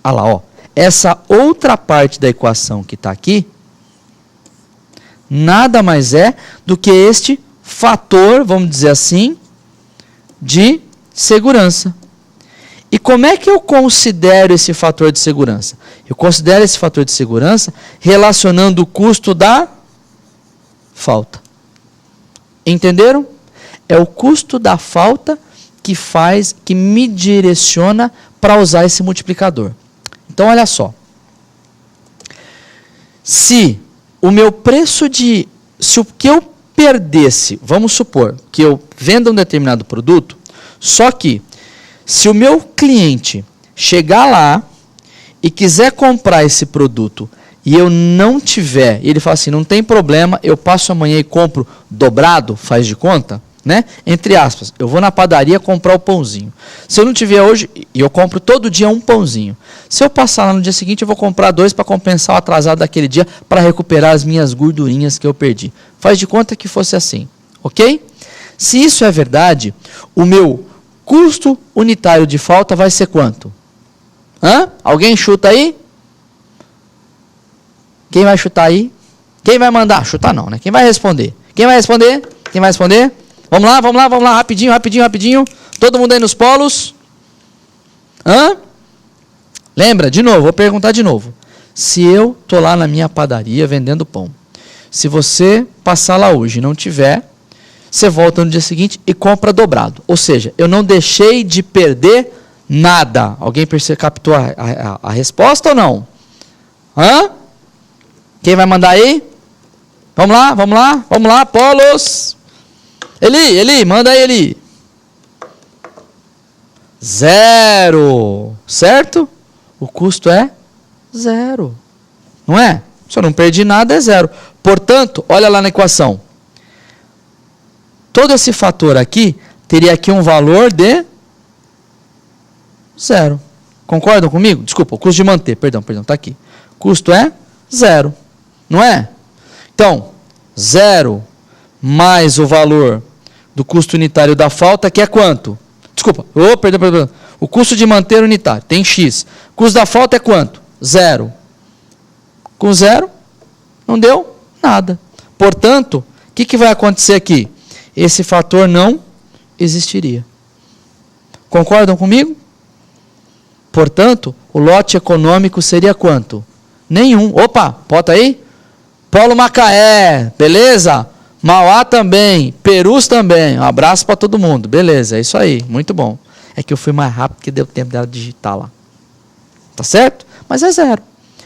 Olha lá, ó. Essa outra parte da equação que está aqui, nada mais é do que este fator, vamos dizer assim, de segurança. E como é que eu considero esse fator de segurança? Eu considero esse fator de segurança relacionando o custo da falta. Entenderam? É o custo da falta que me direciona para usar esse multiplicador. Então, olha só. Se o meu preço de... Se o que eu perdesse, vamos supor que eu venda um determinado produto, só que se o meu cliente chegar lá e quiser comprar esse produto e eu não tiver, e ele fala assim, não tem problema, eu passo amanhã e compro dobrado, faz de conta, né? Entre aspas, eu vou na padaria comprar o pãozinho. Se eu não tiver hoje, eu compro todo dia um pãozinho. Se eu passar lá no dia seguinte, eu vou comprar 2 para compensar o atrasado daquele dia, para recuperar as minhas gordurinhas que eu perdi. Faz de conta que fosse assim, ok? Se isso é verdade, o meu custo unitário de falta vai ser quanto? Hã? Alguém chuta aí? Quem vai chutar aí? Quem vai mandar? Chutar não, né? Quem vai responder? Quem vai responder? Quem vai responder? Vamos lá, rapidinho. Todo mundo aí nos polos. Hã? Lembra? De novo, vou perguntar de novo. Se eu tô lá na minha padaria vendendo pão, se você passar lá hoje e não tiver, você volta no dia seguinte e compra dobrado. Ou seja, eu não deixei de perder Nada. Alguém captou a resposta ou não? Hã? Quem vai mandar aí? Vamos lá, Polos. Eli, manda aí, Eli. 0. Certo? O custo é 0. Não é? Se eu não perdi nada, é 0. Portanto, olha lá na equação. Todo esse fator aqui teria aqui um valor de 0. Concordam comigo? Desculpa, o custo de manter. Perdão, está aqui. Custo é 0. Não é? Então, 0 mais o valor do custo unitário da falta, que é quanto? Desculpa, perdão. O custo de manter unitário tem X. O custo da falta é quanto? 0. Com 0, não deu nada. Portanto, o que vai acontecer aqui? Esse fator não existiria. Concordam comigo? Portanto, o lote econômico seria quanto? Nenhum. Opa, bota aí. Polo Macaé, beleza? Mauá também, Perus também. Um abraço para todo mundo. Beleza, é isso aí, muito bom. É que eu fui mais rápido que deu tempo dela digitar lá. Tá certo? Mas é 0.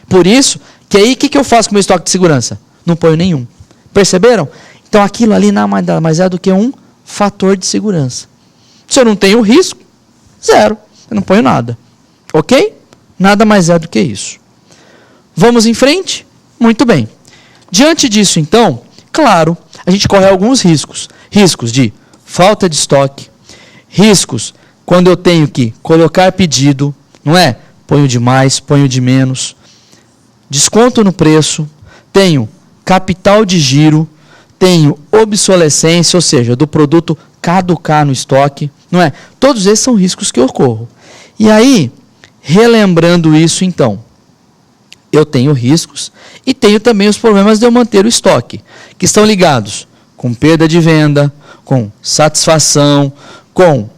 Por isso, que aí o que eu faço com o meu estoque de segurança? Não ponho nenhum. Perceberam? Então aquilo ali nada mais é do que um fator de segurança. Se eu não tenho risco, 0. Eu não ponho nada. Ok? Nada mais é do que isso. Vamos em frente? Muito bem. Diante disso, então, claro, a gente corre alguns riscos. Riscos de falta de estoque, riscos quando eu tenho que colocar pedido, não é? Ponho de mais, ponho de menos, desconto no preço, tenho capital de giro, tenho obsolescência, ou seja, do produto caducar no estoque, não é? Todos esses são riscos que eu corro. E aí, relembrando isso, então, eu tenho riscos e tenho também os problemas de eu manter o estoque, que estão ligados com perda de venda, com satisfação, com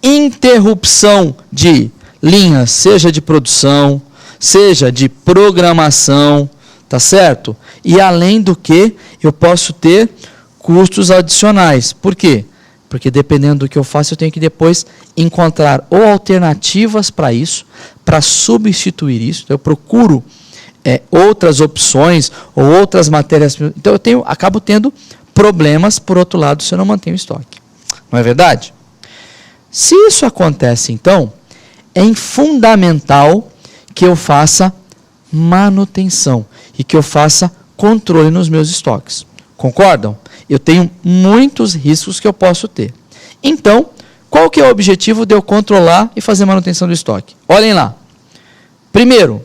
interrupção de linhas, seja de produção, seja de programação, tá certo? E além do que, eu posso ter custos adicionais. Por quê? Porque dependendo do que eu faço, eu tenho que depois encontrar ou alternativas para isso, para substituir isso. Então, eu procuro outras opções ou outras matérias. Então, acabo tendo problemas, por outro lado, se eu não mantenho estoque. Não é verdade? Se isso acontece, então, é fundamental que eu faça manutenção e que eu faça controle nos meus estoques. Concordam? Eu tenho muitos riscos que eu posso ter. Então, qual que é o objetivo de eu controlar e fazer manutenção do estoque? Olhem lá. Primeiro,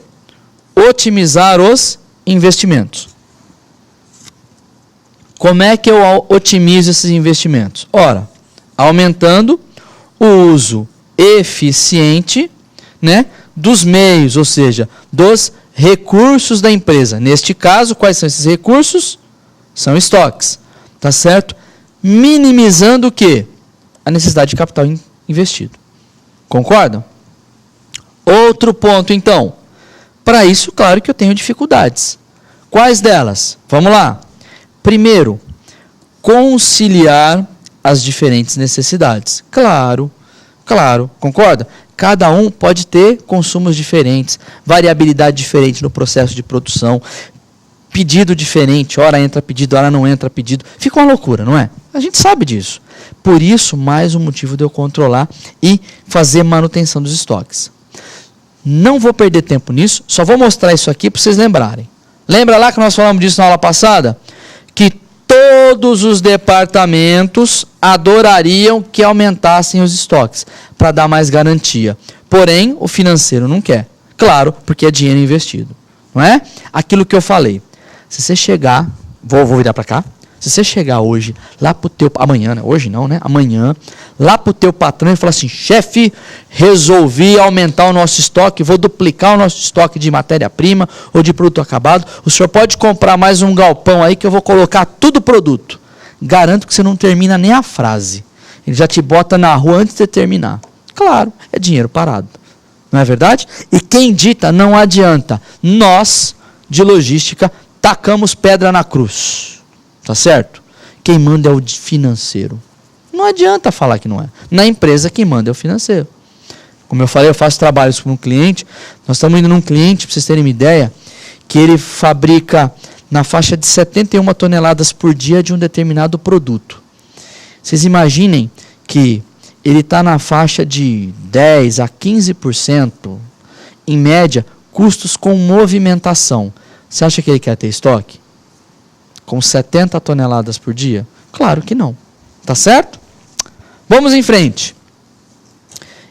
otimizar os investimentos. Como é que eu otimizo esses investimentos? Ora, aumentando o uso eficiente, né, dos meios, ou seja, dos recursos da empresa. Neste caso, quais são esses recursos? São estoques. Tá certo? Minimizando o quê? A necessidade de capital investido. Concordam? Outro ponto, então. Para isso, claro que eu tenho dificuldades. Quais delas? Vamos lá. Primeiro, conciliar as diferentes necessidades. Claro, concorda? Cada um pode ter consumos diferentes, variabilidade diferente no processo de produção, pedido diferente, hora entra pedido, hora não entra pedido. Fica uma loucura, não é? A gente sabe disso. Por isso, mais um motivo de eu controlar e fazer manutenção dos estoques. Não vou perder tempo nisso, só vou mostrar isso aqui para vocês lembrarem. Lembra lá que nós falamos disso na aula passada? Que todos os departamentos adorariam que aumentassem os estoques, para dar mais garantia. Porém, o financeiro não quer. Claro, porque é dinheiro investido. Não é? Aquilo que eu falei. Se você chegar, vou virar para cá. Se você chegar hoje, lá pro teu, amanhã, né? Hoje não, né? Amanhã, lá pro teu patrão e falar assim, chefe, resolvi aumentar o nosso estoque, vou duplicar o nosso estoque de matéria-prima ou de produto acabado, o senhor pode comprar mais um galpão aí que eu vou colocar tudo produto. Garanto que você não termina nem a frase. Ele já te bota na rua antes de terminar. Claro, é dinheiro parado. Não é verdade? E quem dita não adianta. Nós, de logística, tacamos pedra na cruz. Tá certo? Quem manda é o financeiro. Não adianta falar que não é. Na empresa, quem manda é o financeiro. Como eu falei, eu faço trabalhos com um cliente. Nós estamos indo num cliente, para vocês terem uma ideia, que ele fabrica na faixa de 71 toneladas por dia de um determinado produto. Vocês imaginem que ele está na faixa de 10% a 15%, em média, custos com movimentação. Você acha que ele quer ter estoque? Com 70 toneladas por dia? Claro que não. Tá certo? Vamos em frente.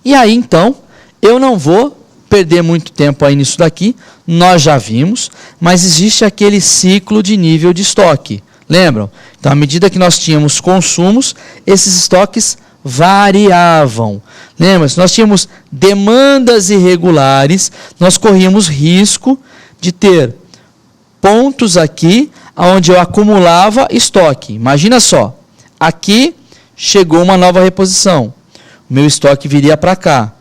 E aí, então, eu não vou perder muito tempo aí nisso daqui, nós já vimos, mas existe aquele ciclo de nível de estoque. Lembram? Então, à medida que nós tínhamos consumos, esses estoques variavam. Lembra? Se nós tínhamos demandas irregulares, nós corríamos risco de ter pontos aqui onde eu acumulava estoque. Imagina só, aqui chegou uma nova reposição. O meu estoque viria para cá.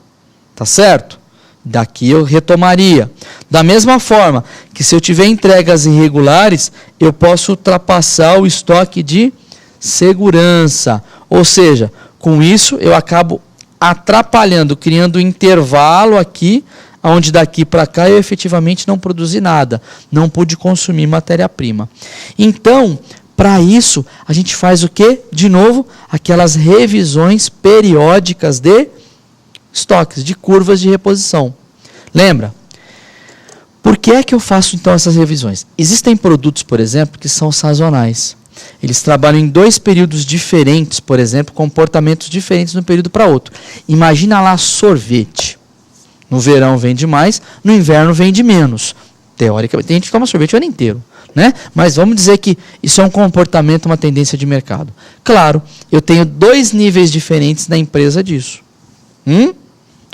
Tá certo? Daqui eu retomaria. Da mesma forma que se eu tiver entregas irregulares, eu posso ultrapassar o estoque de segurança. Ou seja, com isso eu acabo atrapalhando, criando um intervalo aqui, onde daqui para cá eu efetivamente não produzi nada, não pude consumir matéria-prima. Então, para isso, a gente faz o quê? De novo, aquelas revisões periódicas de estoques, de curvas de reposição. Lembra? Por que é que eu faço então essas revisões? Existem produtos, por exemplo, que são sazonais. Eles trabalham em 2 períodos diferentes, por exemplo, comportamentos diferentes de um período para outro. Imagina lá sorvete. No verão vende mais, no inverno vende menos. Teoricamente, tem gente que toma sorvete o ano inteiro, né? Mas vamos dizer que isso é um comportamento, uma tendência de mercado. Claro, eu tenho 2 níveis diferentes na empresa disso.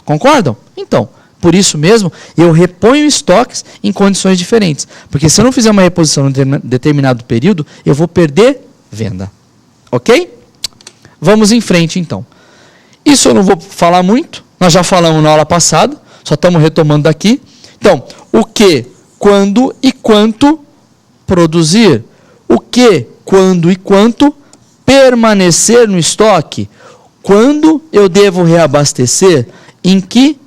Concordam? Então, por isso mesmo, eu reponho estoques em condições diferentes. Porque se eu não fizer uma reposição em determinado período, eu vou perder venda. Ok? Vamos em frente, então. Isso eu não vou falar muito. Nós já falamos na aula passada. Só estamos retomando daqui. Então, o que, quando e quanto produzir? O que, quando e quanto permanecer no estoque? Quando eu devo reabastecer? Em que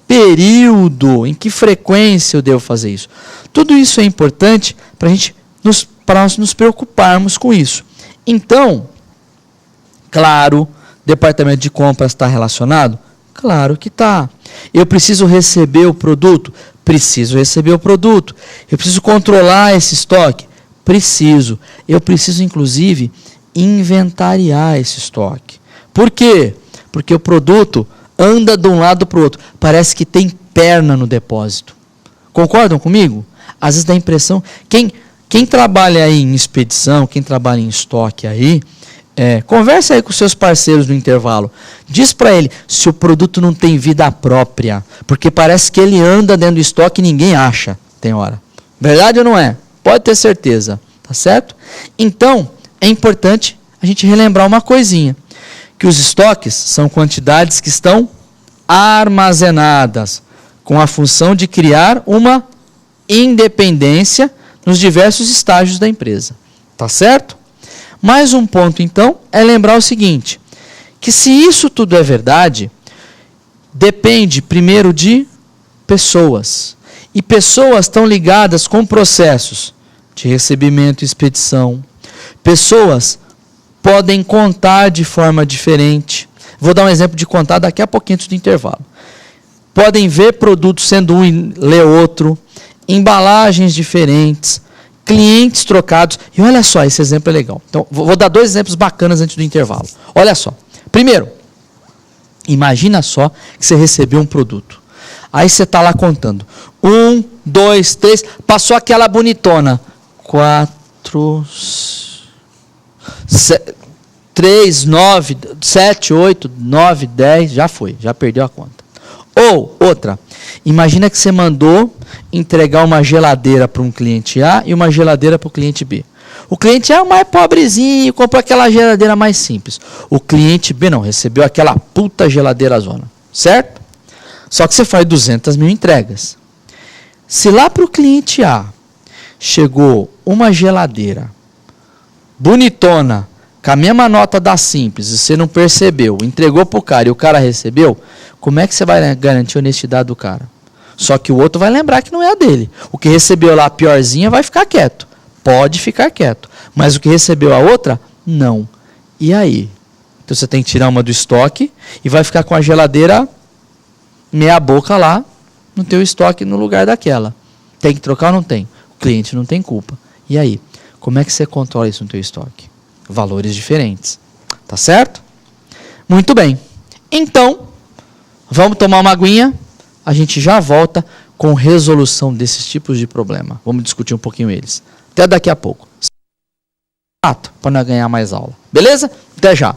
período, em que frequência eu devo fazer isso? Tudo isso é importante para nós nos preocuparmos com isso. Então, claro, departamento de compras está relacionado? Claro que está. Eu preciso receber o produto? Preciso receber o produto. Eu preciso controlar esse estoque? Preciso. Eu preciso, inclusive, inventariar esse estoque. Por quê? Porque o produto anda de um lado para o outro. Parece que tem perna no depósito. Concordam comigo? Às vezes dá a impressão... Quem trabalha aí em expedição, quem trabalha em estoque aí, conversa aí com seus parceiros no intervalo. Diz para ele se o produto não tem vida própria. Porque parece que ele anda dentro do estoque e ninguém acha. Tem hora. Verdade ou não é? Pode ter certeza. Tá certo? Então, é importante a gente relembrar uma coisinha. Que os estoques são quantidades que estão armazenadas, com a função de criar uma independência nos diversos estágios da empresa. Tá certo? Mais um ponto, então, é lembrar o seguinte, que se isso tudo é verdade, depende primeiro de pessoas. E pessoas estão ligadas com processos de recebimento e expedição. Pessoas podem contar de forma diferente. Vou dar um exemplo de contar daqui a pouquinho antes do intervalo. Podem ver produtos sendo um e ler outro, embalagens diferentes, clientes trocados. E olha só, esse exemplo é legal. Então, vou dar 2 exemplos bacanas antes do intervalo. Olha só. Primeiro, imagina só que você recebeu um produto. Aí você está lá contando. 1, 2, 3, passou aquela bonitona. 4, 3, 9, 7, 8, 9, 10, já foi, já perdeu a conta. Ou, outra, imagina que você mandou entregar uma geladeira para um cliente A e uma geladeira para o cliente B. O cliente A é o mais pobrezinho, comprou aquela geladeira mais simples. O cliente B não, recebeu aquela puta geladeira zona, certo? Só que você faz 200 mil entregas. Se lá para o cliente A chegou uma geladeira bonitona, com a mesma nota da Simples, e você não percebeu, entregou pro cara e o cara recebeu, como é que você vai garantir a honestidade do cara? Só que o outro vai lembrar que não é a dele. O que recebeu lá a piorzinha vai ficar quieto. Pode ficar quieto. Mas o que recebeu a outra, não. E aí? Então você tem que tirar uma do estoque e vai ficar com a geladeira meia boca lá no teu estoque no lugar daquela. Tem que trocar ou não tem? O cliente não tem culpa. E aí? Como é que você controla isso no teu estoque? Valores diferentes. Tá certo? Muito bem. Então, vamos tomar uma aguinha. A gente já volta com resolução desses tipos de problema. Vamos discutir um pouquinho eles. Até daqui a pouco. Para nós ganhar mais aula. Beleza? Até já.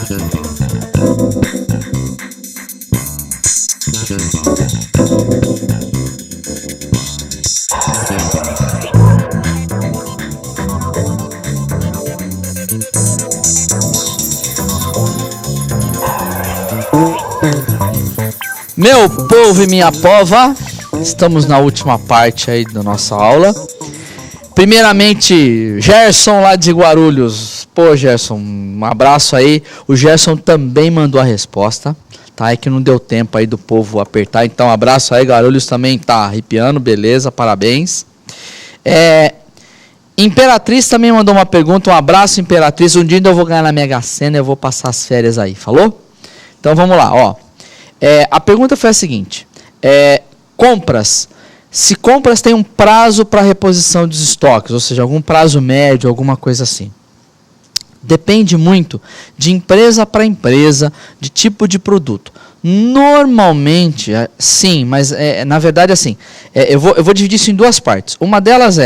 Meu povo e minha pova, estamos na última parte aí da nossa aula. Primeiramente, Gerson lá de Guarulhos. Pô, Gerson, um abraço aí. O Gerson também mandou a resposta, tá? É que não deu tempo aí do povo apertar. Então, abraço aí, Guarulhos também tá arrepiando, beleza, parabéns. Imperatriz também mandou uma pergunta. Um abraço, Imperatriz. Um dia ainda eu vou ganhar na Mega Sena, eu vou passar as férias aí, falou? Então, vamos lá, ó. A pergunta foi a seguinte: compras. Se compras tem um prazo para reposição dos estoques, ou seja, algum prazo médio, alguma coisa assim. Depende muito de empresa para empresa, de tipo de produto. Normalmente, sim, mas na verdade assim, eu vou dividir isso em duas partes. Uma delas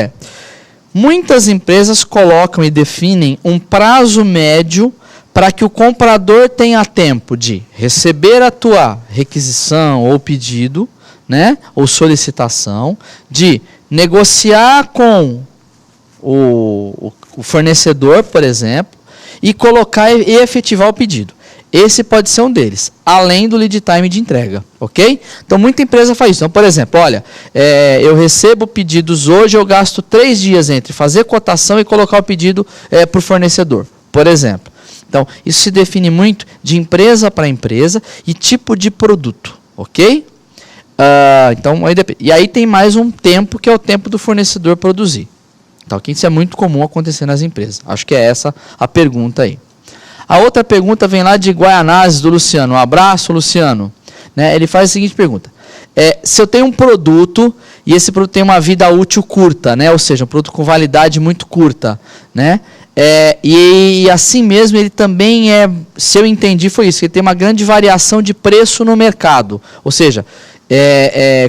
muitas empresas colocam e definem um prazo médio para que o comprador tenha tempo de receber a tua requisição ou pedido, né, ou solicitação, de negociar com o fornecedor, por exemplo, e colocar e efetivar o pedido. Esse pode ser um deles, além do lead time de entrega, ok? Então, muita empresa faz isso. Então, por exemplo, olha, eu recebo pedidos hoje, eu gasto 3 dias entre fazer cotação e colocar o pedido para o fornecedor, por exemplo. Então, isso se define muito de empresa para empresa e tipo de produto, ok? Então, e aí tem mais um tempo, que é o tempo do fornecedor produzir. Então, isso é muito comum acontecer nas empresas. Acho que é essa a pergunta aí. A outra pergunta vem lá de Guaianazes, do Luciano. Um abraço, Luciano. Né? Ele faz a seguinte pergunta. Se eu tenho um produto e esse produto tem uma vida útil curta, né? Ou seja, um produto com validade muito curta, né? E assim mesmo ele também se eu entendi foi isso, que ele tem uma grande variação de preço no mercado. Ou seja,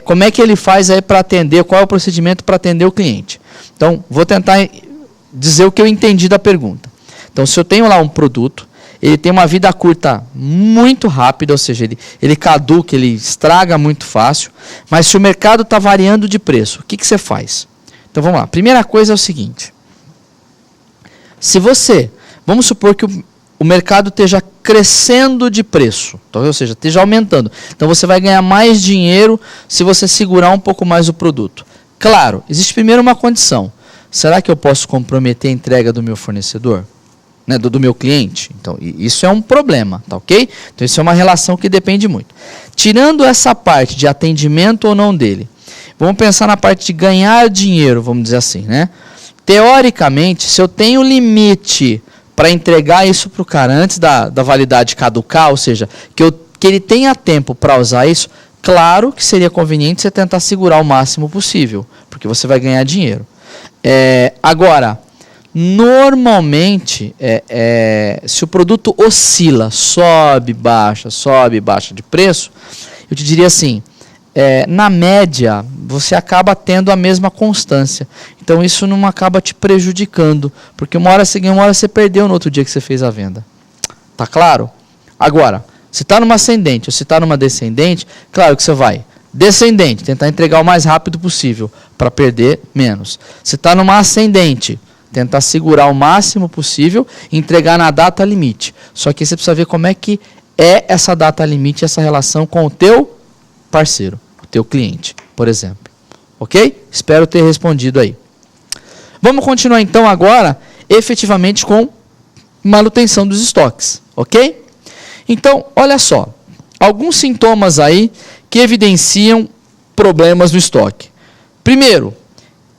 como é que ele faz aí para atender, qual é o procedimento para atender o cliente. Então, vou tentar dizer o que eu entendi da pergunta. Então, se eu tenho lá um produto, ele tem uma vida curta muito rápida, ou seja, ele caduca, ele estraga muito fácil, mas se o mercado está variando de preço, o que você faz? Então, vamos lá. Primeira coisa é o seguinte. Vamos supor que o mercado esteja crescendo de preço, então, ou seja, esteja aumentando. Então, você vai ganhar mais dinheiro se você segurar um pouco mais o produto. Claro, existe primeiro uma condição. Será que eu posso comprometer a entrega do meu fornecedor? Né, do meu cliente? Então, isso é um problema, tá ok? Então, isso é uma relação que depende muito. Tirando essa parte de atendimento ou não dele, vamos pensar na parte de ganhar dinheiro, vamos dizer assim, né? Teoricamente, se eu tenho limite para entregar isso para o cara antes da validade caducar, ou seja, que ele tenha tempo para usar isso, claro que seria conveniente você tentar segurar o máximo possível, porque você vai ganhar dinheiro. Agora, normalmente, se o produto oscila, sobe, baixa de preço, eu te diria assim, na média, você acaba tendo a mesma constância. Então, isso não acaba te prejudicando, porque uma hora você ganha, uma hora você perdeu no outro dia que você fez a venda. Tá claro? Agora, se está numa ascendente ou se está numa descendente, claro que você vai descendente, tentar entregar o mais rápido possível para perder menos. Se está numa ascendente, tentar segurar o máximo possível e entregar na data limite. Só que você precisa ver como é que é essa data limite, essa relação com o teu parceiro, o teu cliente, por exemplo. Ok? Espero ter respondido aí. Vamos continuar então agora, efetivamente, com manutenção dos estoques. Ok? Então, olha só. Alguns sintomas aí que evidenciam problemas no estoque. Primeiro,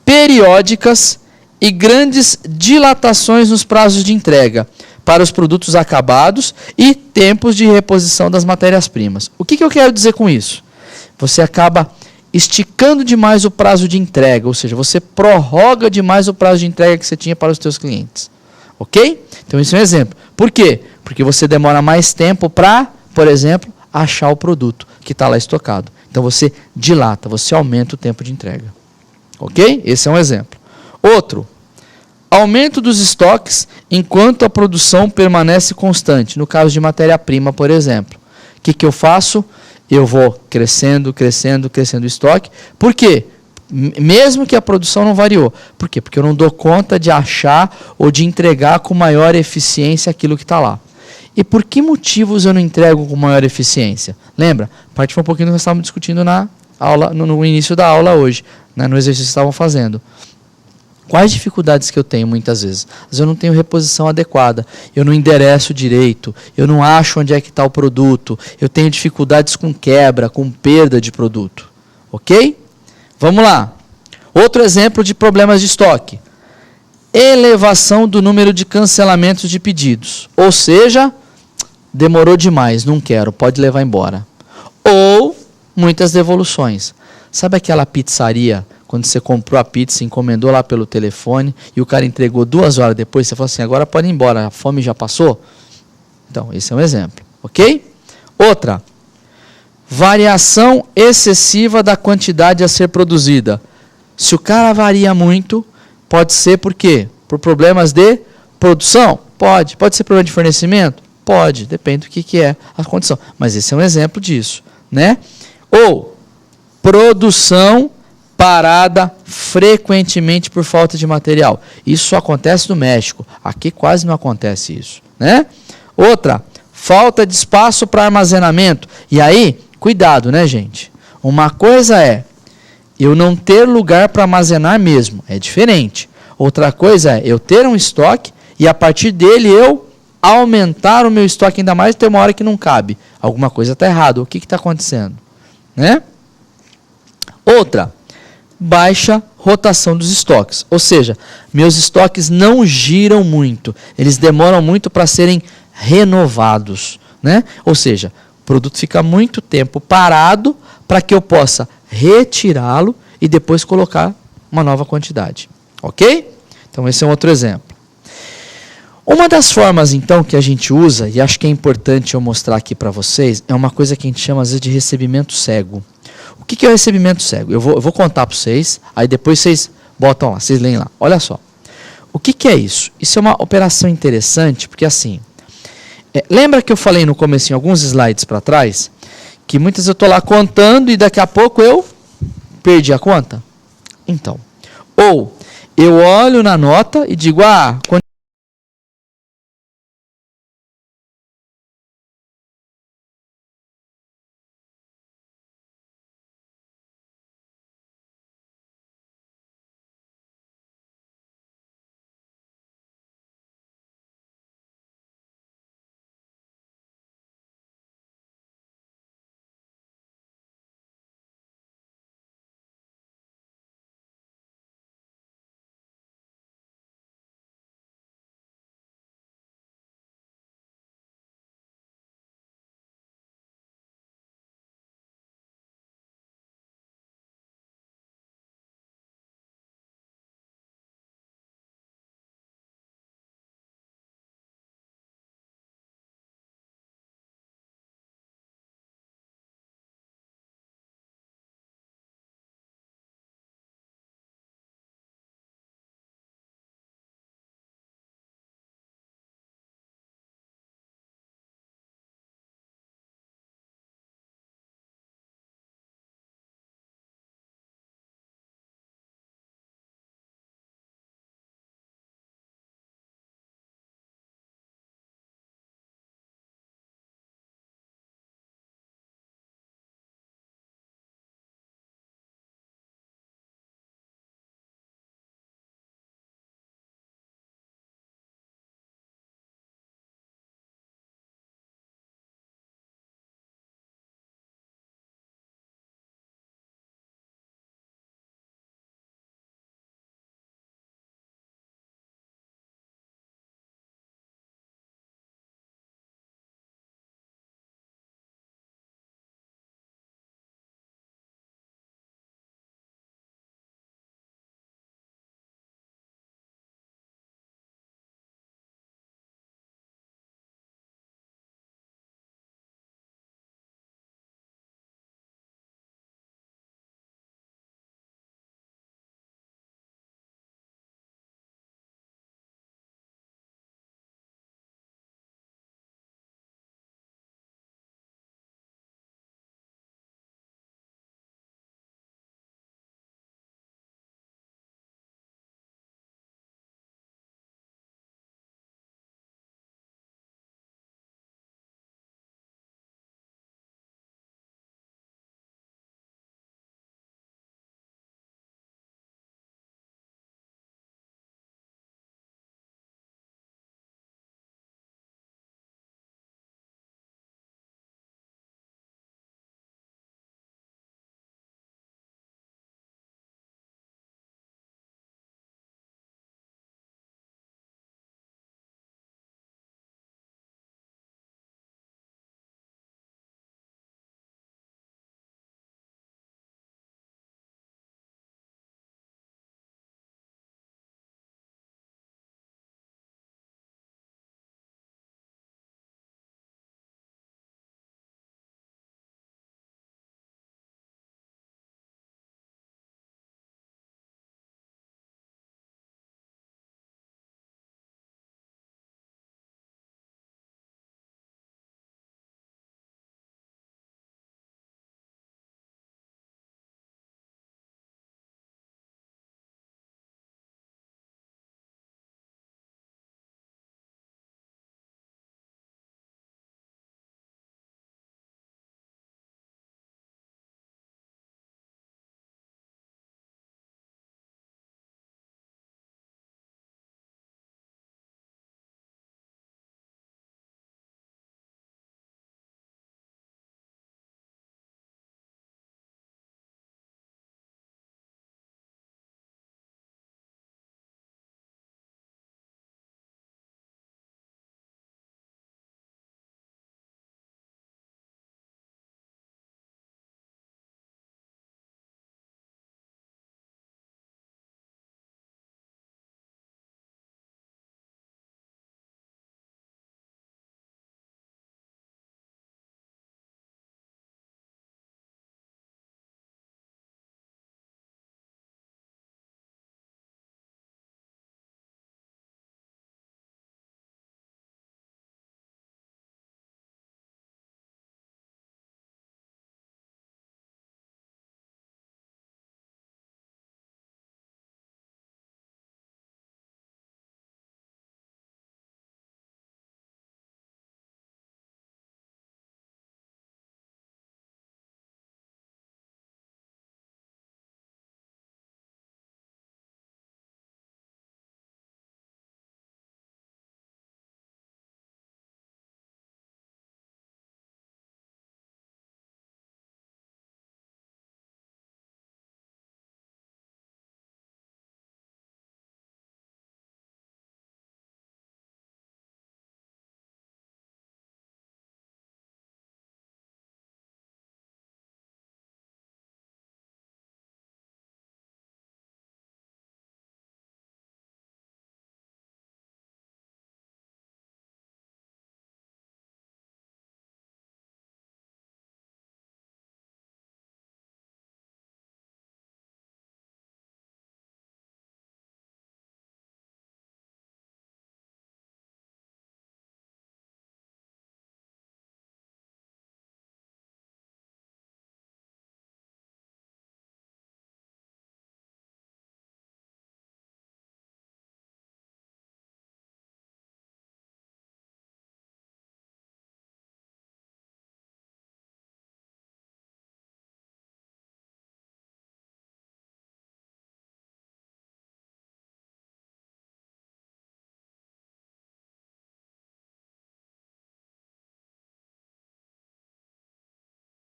periódicas e grandes dilatações nos prazos de entrega para os produtos acabados e tempos de reposição das matérias-primas. O que eu quero dizer com isso? Você acaba esticando demais o prazo de entrega, ou seja, você prorroga demais o prazo de entrega que você tinha para os seus clientes. Ok? Então, isso é um exemplo. Por quê? Porque você demora mais tempo para, por exemplo, achar o produto que está lá estocado. Então, você dilata, você aumenta o tempo de entrega. Ok? Esse é um exemplo. Outro, Aumento dos estoques enquanto a produção permanece constante. No caso de matéria-prima, por exemplo. O que eu faço? Eu vou crescendo o estoque. Por quê? Mesmo que a produção não variou. Por quê? Porque eu não dou conta de achar ou de entregar com maior eficiência aquilo que está lá. E por que motivos eu não entrego com maior eficiência? Lembra? Parte foi um pouquinho do que nós estávamos discutindo na aula, no início da aula hoje, né, no exercício que estavam fazendo. Quais dificuldades que eu tenho muitas vezes? Às vezes eu não tenho reposição adequada, eu não endereço direito, eu não acho onde é que está o produto, eu tenho dificuldades com quebra, com perda de produto. Ok? Vamos lá. Outro exemplo de problemas de estoque. Elevação do número de cancelamentos de pedidos. Ou seja, demorou demais, não quero, pode levar embora. Ou muitas devoluções. Sabe aquela pizzaria, quando você comprou a pizza, encomendou lá pelo telefone e o cara entregou 2 horas depois, você falou assim, agora pode ir embora, a fome já passou? Então, esse é um exemplo, ok? Outra, variação excessiva da quantidade a ser produzida. Se o cara varia muito, pode ser por quê? Por problemas de produção? Pode. Pode ser problema de fornecimento? Pode, depende do que é a condição. Mas esse é um exemplo disso, né? Ou produção parada frequentemente por falta de material. Isso só acontece no México. Aqui quase não acontece isso, né? Outra, falta de espaço para armazenamento. E aí, cuidado, né, gente? Uma coisa é eu não ter lugar para armazenar mesmo, é diferente. Outra coisa é eu ter um estoque e a partir dele eu aumentar o meu estoque ainda mais e ter uma hora que não cabe. Alguma coisa está errada. O que está acontecendo? Né? Outra, baixa rotação dos estoques. Ou seja, meus estoques não giram muito. Eles demoram muito para serem renovados. Né? Ou seja, o produto fica muito tempo parado para que eu possa retirá-lo e depois colocar uma nova quantidade. Ok? Então esse é um outro exemplo. Uma das formas, então, que a gente usa, e acho que é importante eu mostrar aqui para vocês, é uma coisa que a gente chama, às vezes, de recebimento cego. O que é o recebimento cego? Eu vou contar para vocês, aí depois vocês botam lá, vocês leem lá. Olha só. O que é isso? Isso é uma operação interessante, porque assim, lembra que eu falei no começo, em alguns slides para trás, que muitas vezes eu estou lá contando e daqui a pouco eu perdi a conta? Então, ou eu olho na nota e digo,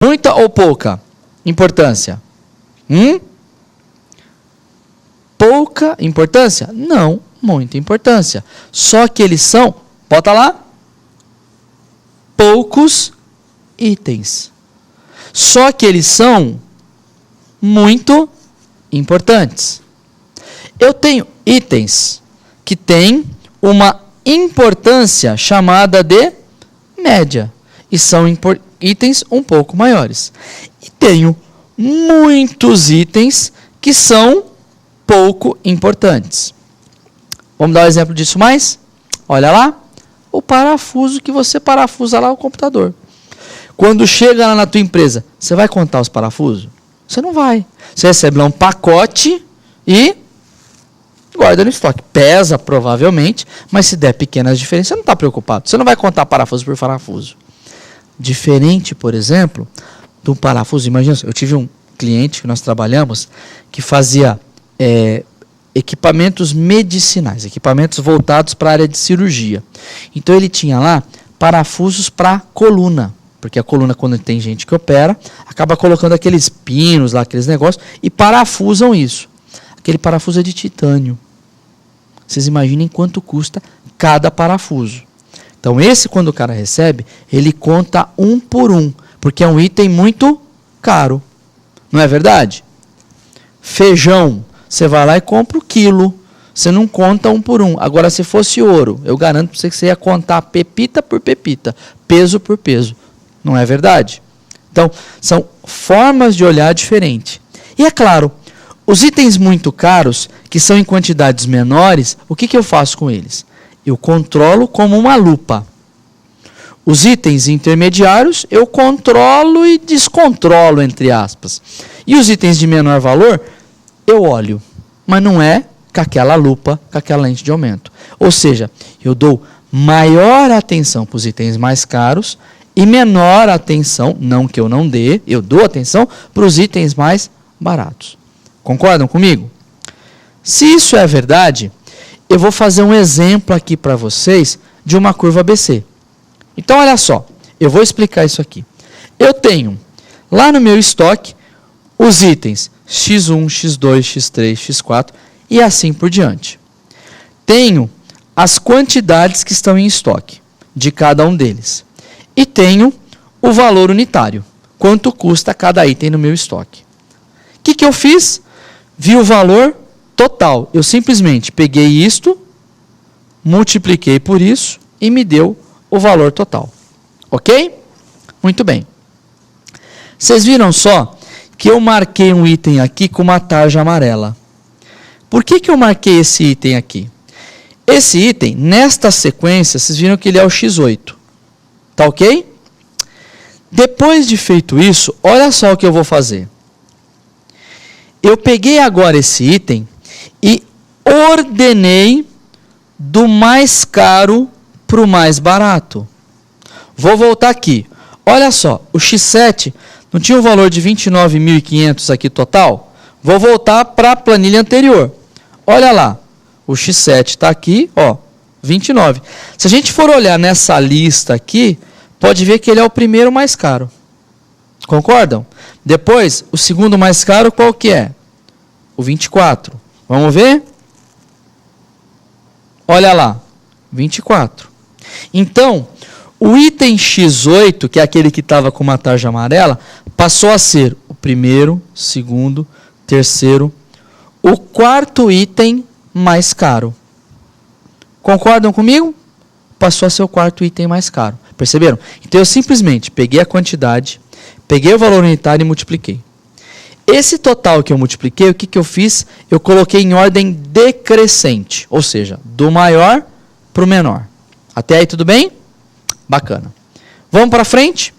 Muita ou pouca importância? Pouca importância? Não, muita importância. Só que eles são, bota lá, poucos itens. Só que eles são muito importantes. Eu tenho itens que têm uma importância chamada de média. E são itens um pouco maiores. E tenho muitos itens que são pouco importantes. Vamos dar um exemplo disso mais? Olha lá, o parafuso que você parafusa lá no computador. Quando chega lá na tua empresa, você vai contar os parafusos? Você não vai. Você recebe lá um pacote e guarda no estoque. Pesa provavelmente, mas se der pequenas diferenças, você não está preocupado. Você não vai contar parafuso por parafuso. Diferente, por exemplo, do parafuso. Imagina, eu tive um cliente que nós trabalhamos que fazia equipamentos medicinais, equipamentos voltados para a área de cirurgia. Então ele tinha lá parafusos para coluna, porque a coluna, quando tem gente que opera, acaba colocando aqueles pinos lá, aqueles negócios, e parafusam isso. Aquele parafuso é de titânio. Vocês imaginem quanto custa cada parafuso. Então esse, quando o cara recebe, ele conta um por um, porque é um item muito caro. Não é verdade? Feijão, você vai lá e compra o quilo. Você não conta um por um. Agora, se fosse ouro, eu garanto para você que você ia contar pepita por pepita, peso por peso. Não é verdade? Então, são formas de olhar diferentes. E é claro, os itens muito caros, que são em quantidades menores, o que eu faço com eles? Eu controlo como uma lupa. Os itens intermediários, eu controlo e descontrolo, entre aspas. E os itens de menor valor, eu olho. Mas não é com aquela lupa, com aquela lente de aumento. Ou seja, eu dou maior atenção para os itens mais caros e menor atenção, não que eu não dê, eu dou atenção para os itens mais baratos. Concordam comigo? Se isso é verdade, eu vou fazer um exemplo aqui para vocês de uma curva ABC. Então, olha só, eu vou explicar isso aqui. Eu tenho lá no meu estoque os itens X1, X2, X3, X4 e assim por diante. Tenho as quantidades que estão em estoque de cada um deles. E tenho o valor unitário, quanto custa cada item no meu estoque. O que eu fiz? Vi o valor total. Eu simplesmente peguei isto, multipliquei por isso e me deu o valor total. Ok? Muito bem. Vocês viram só que eu marquei um item aqui com uma tarja amarela. Por que eu marquei esse item aqui? Esse item, nesta sequência, vocês viram que ele é o X8. Tá ok? Depois de feito isso, olha só o que eu vou fazer. Eu peguei agora esse item e ordenei do mais caro para o mais barato. Vou voltar aqui. Olha só, o X7 não tinha um valor de 29.500 aqui total? Vou voltar para a planilha anterior. Olha lá, o X7 está aqui, ó, 29. Se a gente for olhar nessa lista aqui, pode ver que ele é o primeiro mais caro. Concordam? Depois, o segundo mais caro, qual que é? O 24. Vamos ver? Olha lá, 24. Então, o item X8, que é aquele que estava com uma tarja amarela, passou a ser o primeiro, segundo, terceiro, o quarto item mais caro. Concordam comigo? Passou a ser o quarto item mais caro. Perceberam? Então eu simplesmente peguei a quantidade, peguei o valor unitário e multipliquei. Esse total que eu multipliquei, o que eu fiz? Eu coloquei em ordem decrescente, ou seja, do maior para o menor. Até aí tudo bem? Bacana. Vamos para frente?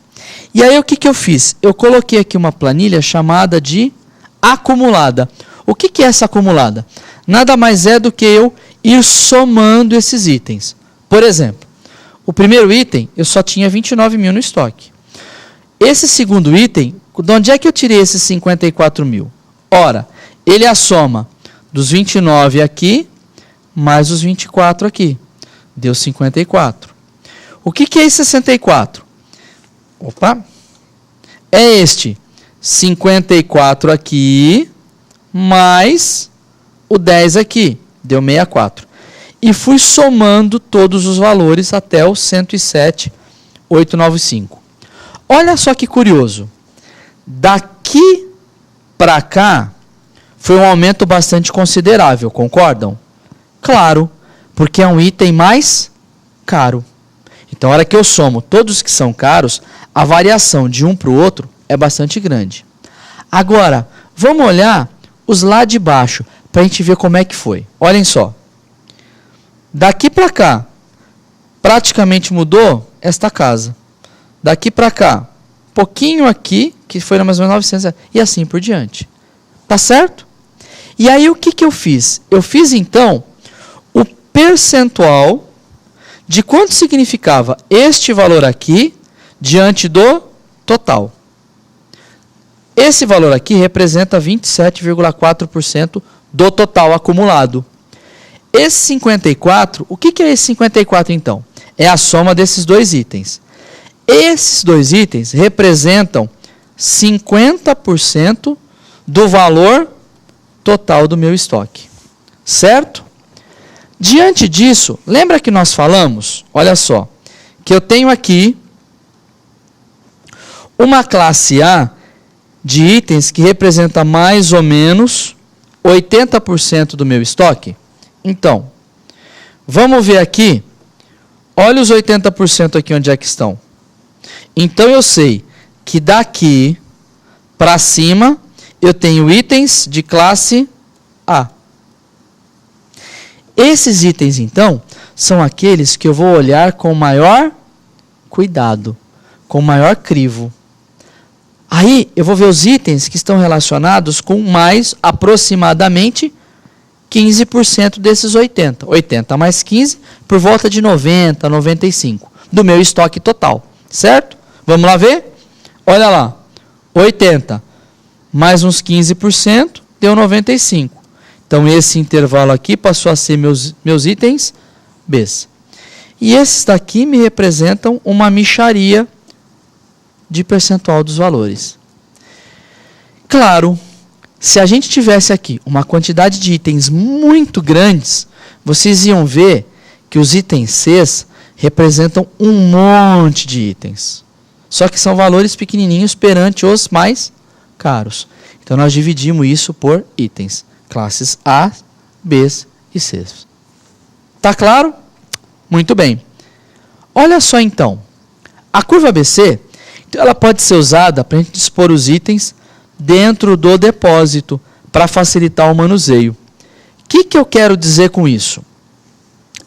E aí o que eu fiz? Eu coloquei aqui uma planilha chamada de acumulada. O que é essa acumulada? Nada mais é do que eu ir somando esses itens. Por exemplo, o primeiro item eu só tinha 29 mil no estoque. Esse segundo item, de onde é que eu tirei esses 54 mil? Ora, ele é a soma dos 29 aqui, mais os 24 aqui. Deu 54. O que é esse 64? Opa! é este 54 aqui, mais o 10 aqui, deu 64. E fui somando todos os valores até o 107,895. Olha só que curioso. Daqui para cá, foi um aumento bastante considerável, concordam? Claro, porque é um item mais caro. Então, a hora que eu somo todos os que são caros, a variação de um para o outro é bastante grande. Agora, vamos olhar os lá de baixo, para a gente ver como é que foi. Olhem só. Daqui para cá, praticamente mudou esta casa. Daqui para cá, pouquinho aqui, que foi mais ou menos 900, e assim por diante. Tá certo? E aí, o que eu fiz? Eu fiz, então, o percentual de quanto significava este valor aqui diante do total. Esse valor aqui representa 27,4% do total acumulado. Esse 54, o que é esse 54 então? É a soma desses dois itens. Esses dois itens representam 50% do valor total do meu estoque. Certo? Diante disso, lembra que nós falamos, olha só, que eu tenho aqui uma classe A de itens que representa mais ou menos 80% do meu estoque? Então, vamos ver aqui, olha os 80% aqui onde é que estão. Então, eu sei que daqui para cima, eu tenho itens de classe A. Esses itens, então, são aqueles que eu vou olhar com maior cuidado, com maior crivo. Aí, eu vou ver os itens que estão relacionados com mais aproximadamente 15% desses 80. 80 mais 15, por volta de 90, 95, do meu estoque total. Certo? Vamos lá ver? Olha lá. 80 mais uns 15%, deu 95. Então, esse intervalo aqui passou a ser meus itens Bs. E esses daqui me representam uma mixaria de percentual dos valores. Claro, se a gente tivesse aqui uma quantidade de itens muito grandes, vocês iam ver que os itens Cs representam um monte de itens. Só que são valores pequenininhos perante os mais caros. Então, nós dividimos isso por itens. Classes A, B e C. Tá claro? Muito bem. Olha só, então. A curva ABC, ela pode ser usada para a gente dispor os itens dentro do depósito, para facilitar o manuseio. O que eu quero dizer com isso?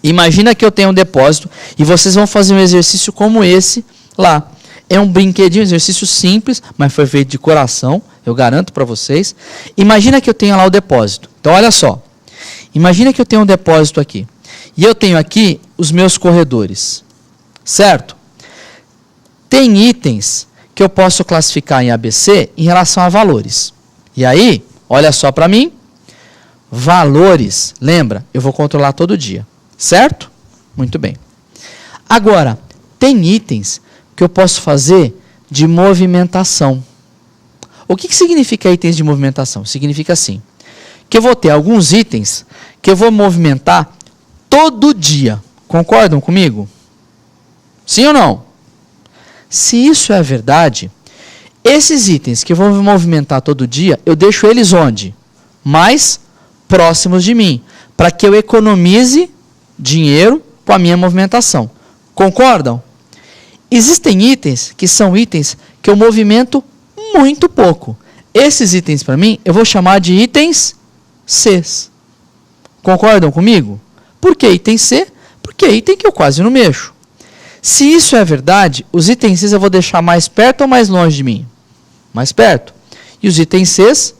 Imagina que eu tenho um depósito e vocês vão fazer um exercício como esse lá. É um brinquedinho, um exercício simples, mas foi feito de coração, eu garanto para vocês. Imagina que eu tenho lá o depósito. Então, olha só. Imagina que eu tenho um depósito aqui. E eu tenho aqui os meus corredores. Certo? Tem itens que eu posso classificar em ABC em relação a valores. E aí, olha só para mim. Valores, lembra? Eu vou controlar todo dia. Certo? Muito bem. Agora, tem itens que eu posso fazer de movimentação. O que significa itens de movimentação? Significa assim, que eu vou ter alguns itens que eu vou movimentar todo dia. Concordam comigo? Sim ou não? Se isso é verdade, esses itens que eu vou movimentar todo dia, eu deixo eles onde? Mais próximos de mim, para que eu economize dinheiro com a minha movimentação. Concordam? Existem itens que são itens que eu movimento muito pouco. Esses itens, para mim, eu vou chamar de itens Cs. Concordam comigo? Por que item C? Porque é item que eu quase não mexo. Se isso é verdade, os itens Cs eu vou deixar mais perto ou mais longe de mim? Mais perto. E os itens Cs,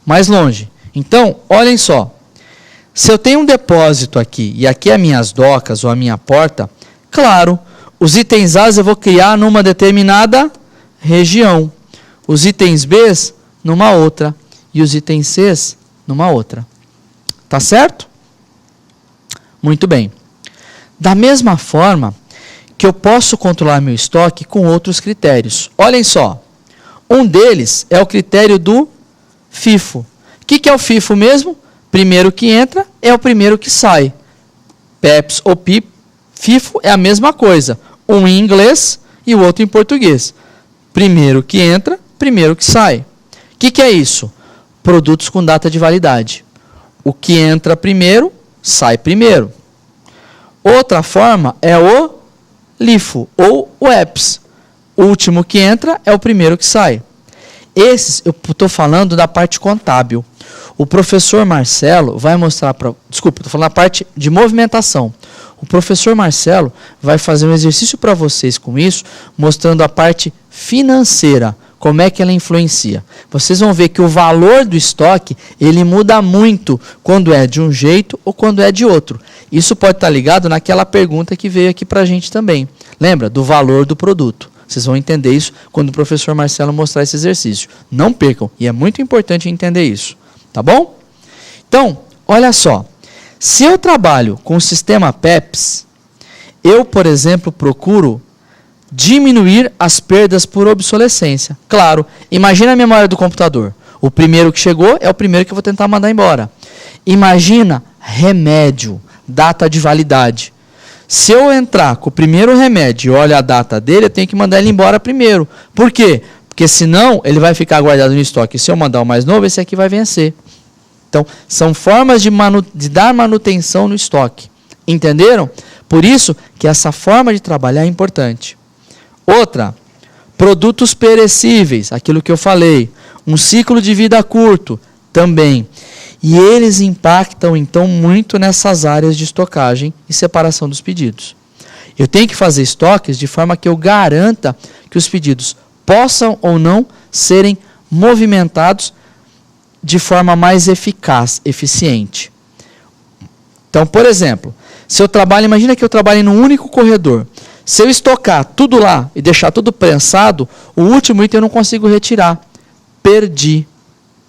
mais longe. Então, olhem só. Se eu tenho um depósito aqui, e aqui é as minhas docas ou a minha porta, claro, os itens A eu vou criar numa determinada região. Os itens B numa outra. E os itens C numa outra. Tá certo? Muito bem. Da mesma forma que eu posso controlar meu estoque com outros critérios. Olhem só. Um deles é o critério do FIFO. O que é o FIFO mesmo? Primeiro que entra é o primeiro que sai. PEPs ou FIFO é a mesma coisa. Um em inglês e o outro em português. Primeiro que entra, primeiro que sai. O que é isso? Produtos com data de validade. O que entra primeiro, sai primeiro. Outra forma é o LIFO ou o EPS. O último que entra é o primeiro que sai. Esses eu estou falando da parte contábil. O professor Marcelo vai mostrar para... Desculpa, estou falando da parte de movimentação. O professor Marcelo vai fazer um exercício para vocês com isso, mostrando a parte financeira, como é que ela influencia. Vocês vão ver que o valor do estoque, ele muda muito quando é de um jeito ou quando é de outro. Isso pode estar ligado naquela pergunta que veio aqui para a gente também. Lembra? Do valor do produto. Vocês vão entender isso quando o professor Marcelo mostrar esse exercício. Não percam, e é muito importante entender isso. Tá bom? Então, olha só. Se eu trabalho com o sistema PEPS, eu, por exemplo, procuro diminuir as perdas por obsolescência. Claro, imagina a memória do computador. O primeiro que chegou é o primeiro que eu vou tentar mandar embora. Imagina remédio, data de validade. Se eu entrar com o primeiro remédio e olho a data dele, eu tenho que mandar ele embora primeiro. Por quê? Porque senão ele vai ficar guardado no estoque. Se eu mandar o mais novo, esse aqui vai vencer. Então, são formas de dar manutenção no estoque. Entenderam? Por isso que essa forma de trabalhar é importante. Outra, produtos perecíveis, aquilo que eu falei. Um ciclo de vida curto, também. E eles impactam, então, muito nessas áreas de estocagem e separação dos pedidos. Eu tenho que fazer estoques de forma que eu garanta que os pedidos possam ou não serem movimentados de forma mais eficaz, eficiente. Então, por exemplo, se eu trabalho, imagina que eu trabalho num único corredor. Se eu estocar tudo lá e deixar tudo prensado, o último item eu não consigo retirar. Perdi.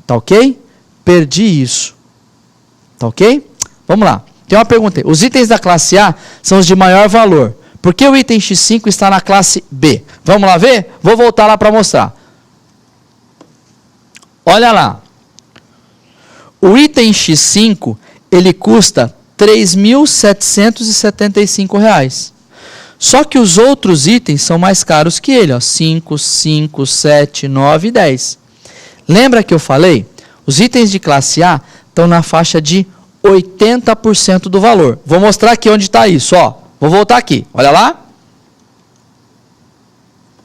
Tá ok? Perdi isso. Tá ok? Vamos lá. Tem uma pergunta aí. Os itens da classe A são os de maior valor. Por que o item X5 está na classe B? Vamos lá ver? Vou voltar lá para mostrar. Olha lá. O item X5, ele custa R$ 3.775. Só que os outros itens são mais caros que ele. Ó, 5, 5, 7, 9 e 10. Lembra que eu falei? Os itens de classe A estão na faixa de 80% do valor. Vou mostrar aqui onde está isso. Ó. Vou voltar aqui. Olha lá.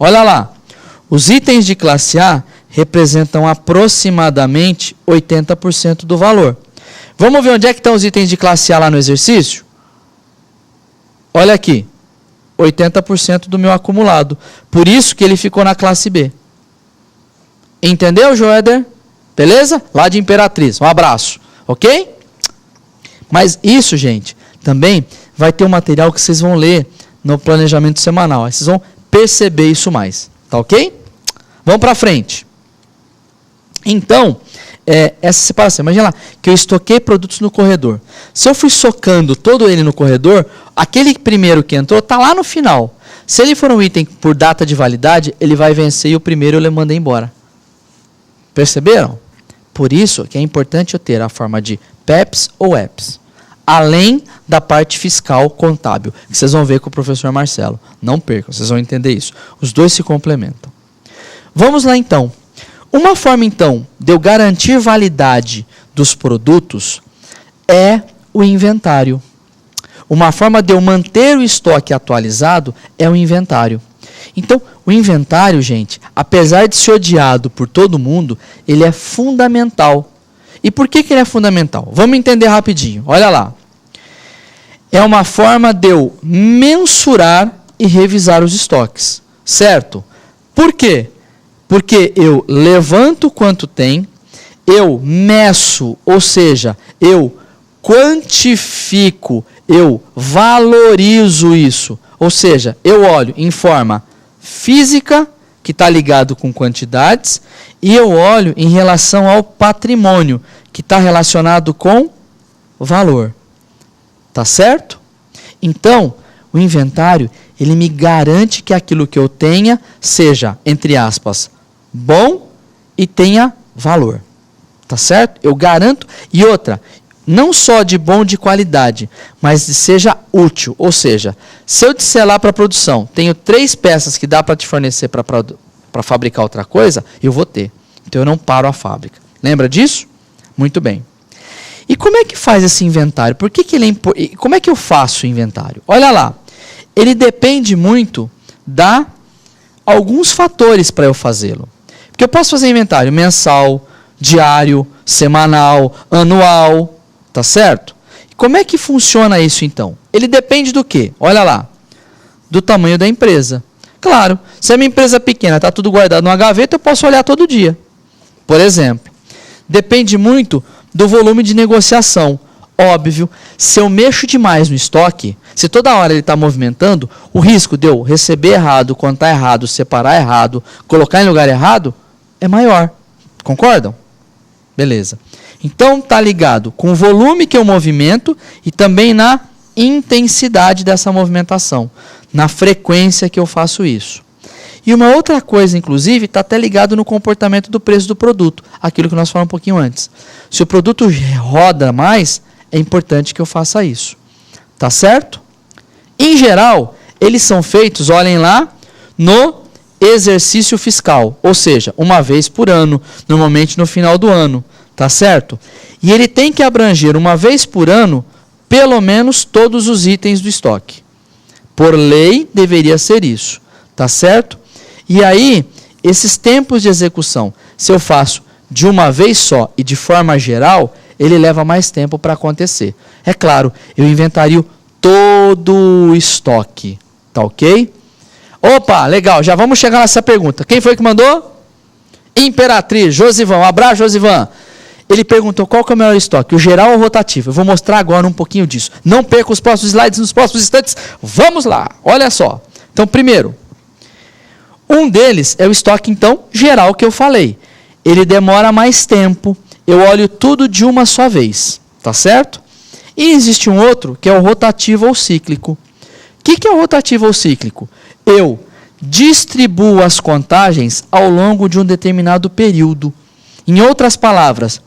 Olha lá. Os itens de classe A representam aproximadamente 80% do valor. Vamos ver onde é que estão os itens de classe A lá no exercício? Olha aqui. 80% do meu acumulado. Por isso que ele ficou na classe B. Entendeu, Joéder? Beleza? Lá de Imperatriz. Um abraço. Ok? Mas isso, gente, também vai ter um material que vocês vão ler no planejamento semanal. Aí vocês vão perceber isso mais. Tá ok? Vamos para frente. Então, essa separação. Imagina lá que eu estoquei produtos no corredor. Se eu fui socando todo ele no corredor, aquele primeiro que entrou está lá no final. Se ele for um item por data de validade, ele vai vencer e o primeiro eu mandei embora. Perceberam? Por isso que é importante eu ter a forma de PEPs ou EPS. Além da parte fiscal contábil, que vocês vão ver com o professor Marcelo. Não percam, vocês vão entender isso. Os dois se complementam. Vamos lá então. Uma forma então de eu garantir validade dos produtos é o inventário. Uma forma de eu manter o estoque atualizado é o inventário. Então, o inventário, gente, apesar de ser odiado por todo mundo, ele é fundamental. E por que ele é fundamental? Vamos entender rapidinho. Olha lá. É uma forma de eu mensurar e revisar os estoques. Certo? Por quê? Porque eu levanto quanto tem, eu meço, ou seja, eu quantifico, eu valorizo isso. Ou seja, eu olho em forma física, que está ligado com quantidades, e eu olho em relação ao patrimônio, que está relacionado com valor. Tá certo? Então, o inventário, ele me garante que aquilo que eu tenha seja, entre aspas, bom e tenha valor. Tá certo? Eu garanto. E outra, não só de bom de qualidade, mas de seja útil. Ou seja, se eu disser lá para a produção, tenho 3 peças que dá para te fornecer para fabricar outra coisa, eu vou ter. Então eu não paro a fábrica. Lembra disso? Muito bem. E como é que faz esse inventário? Por que ele é como é que eu faço o inventário? Olha lá. Ele depende muito de alguns fatores para eu fazê-lo. Porque eu posso fazer inventário mensal, diário, semanal, anual, tá certo? E como é que funciona isso então? Ele depende do quê? Olha lá, do tamanho da empresa. Claro, se a minha empresa é pequena, está tudo guardado numa gaveta, eu posso olhar todo dia. Por exemplo, depende muito do volume de negociação. Óbvio, se eu mexo demais no estoque, se toda hora ele está movimentando, o risco de eu receber errado, contar errado, separar errado, colocar em lugar errado, é maior. Concordam? Beleza. Então está ligado com o volume que eu movimento e também na intensidade dessa movimentação, na frequência que eu faço isso. E uma outra coisa, inclusive, está até ligado no comportamento do preço do produto, aquilo que nós falamos um pouquinho antes. Se o produto roda mais, é importante que eu faça isso. Tá certo? Em geral, eles são feitos, olhem lá, no exercício fiscal, ou seja, uma vez por ano, normalmente no final do ano, tá certo? E ele tem que abranger uma vez por ano, pelo menos todos os itens do estoque. Por lei, deveria ser isso, tá certo? E aí, esses tempos de execução, se eu faço de uma vez só e de forma geral, ele leva mais tempo para acontecer. É claro, eu inventario todo o estoque, tá ok? Opa, legal, já vamos chegar nessa pergunta. Quem foi que mandou? Imperatriz, Josivan, um abraço, Josivan. Ele perguntou qual que é o melhor estoque, o geral ou o rotativo. Eu vou mostrar agora um pouquinho disso. Não perca os próximos slides nos próximos instantes. Vamos lá, olha só. Então, primeiro, um deles é o estoque, então, geral que eu falei. Ele demora mais tempo, eu olho tudo de uma só vez, tá certo? E existe um outro que é o rotativo ou cíclico. O que é o rotativo ou cíclico? Eu distribuo as contagens ao longo de um determinado período. Em outras palavras,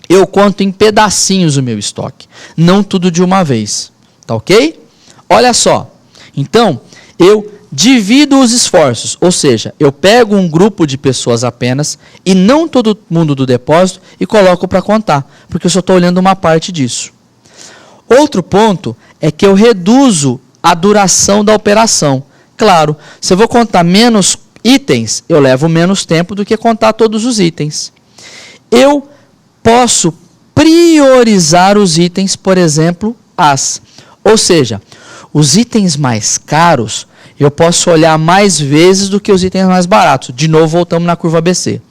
eu conto em pedacinhos o meu estoque, não tudo de uma vez, tá ok? Olha só, então, eu divido os esforços, ou seja, eu pego um grupo de pessoas apenas e não todo mundo do depósito e coloco para contar, porque eu só estou olhando uma parte disso. Outro ponto é que eu reduzo a duração da operação. Claro, se eu vou contar menos itens, eu levo menos tempo do que contar todos os itens. Eu posso priorizar os itens, por exemplo, ou seja, os itens mais caros, eu posso olhar mais vezes do que os itens mais baratos. De novo, voltamos na curva ABC.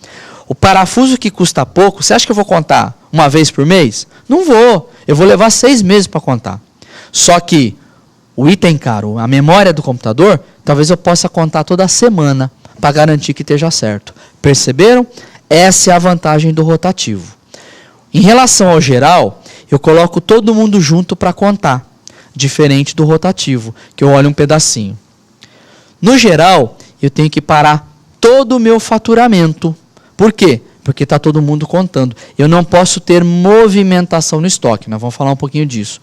O parafuso que custa pouco, você acha que eu vou contar uma vez por mês? Não vou. Eu vou levar 6 meses para contar. Só que o item caro, a memória do computador, talvez eu possa contar toda semana para garantir que esteja certo. Perceberam? Essa é a vantagem do rotativo. Em relação ao geral, eu coloco todo mundo junto para contar, diferente do rotativo, que eu olho um pedacinho. No geral, eu tenho que parar todo o meu faturamento. Por quê? Porque está todo mundo contando. Eu não posso ter movimentação no estoque, nós vamos falar um pouquinho disso.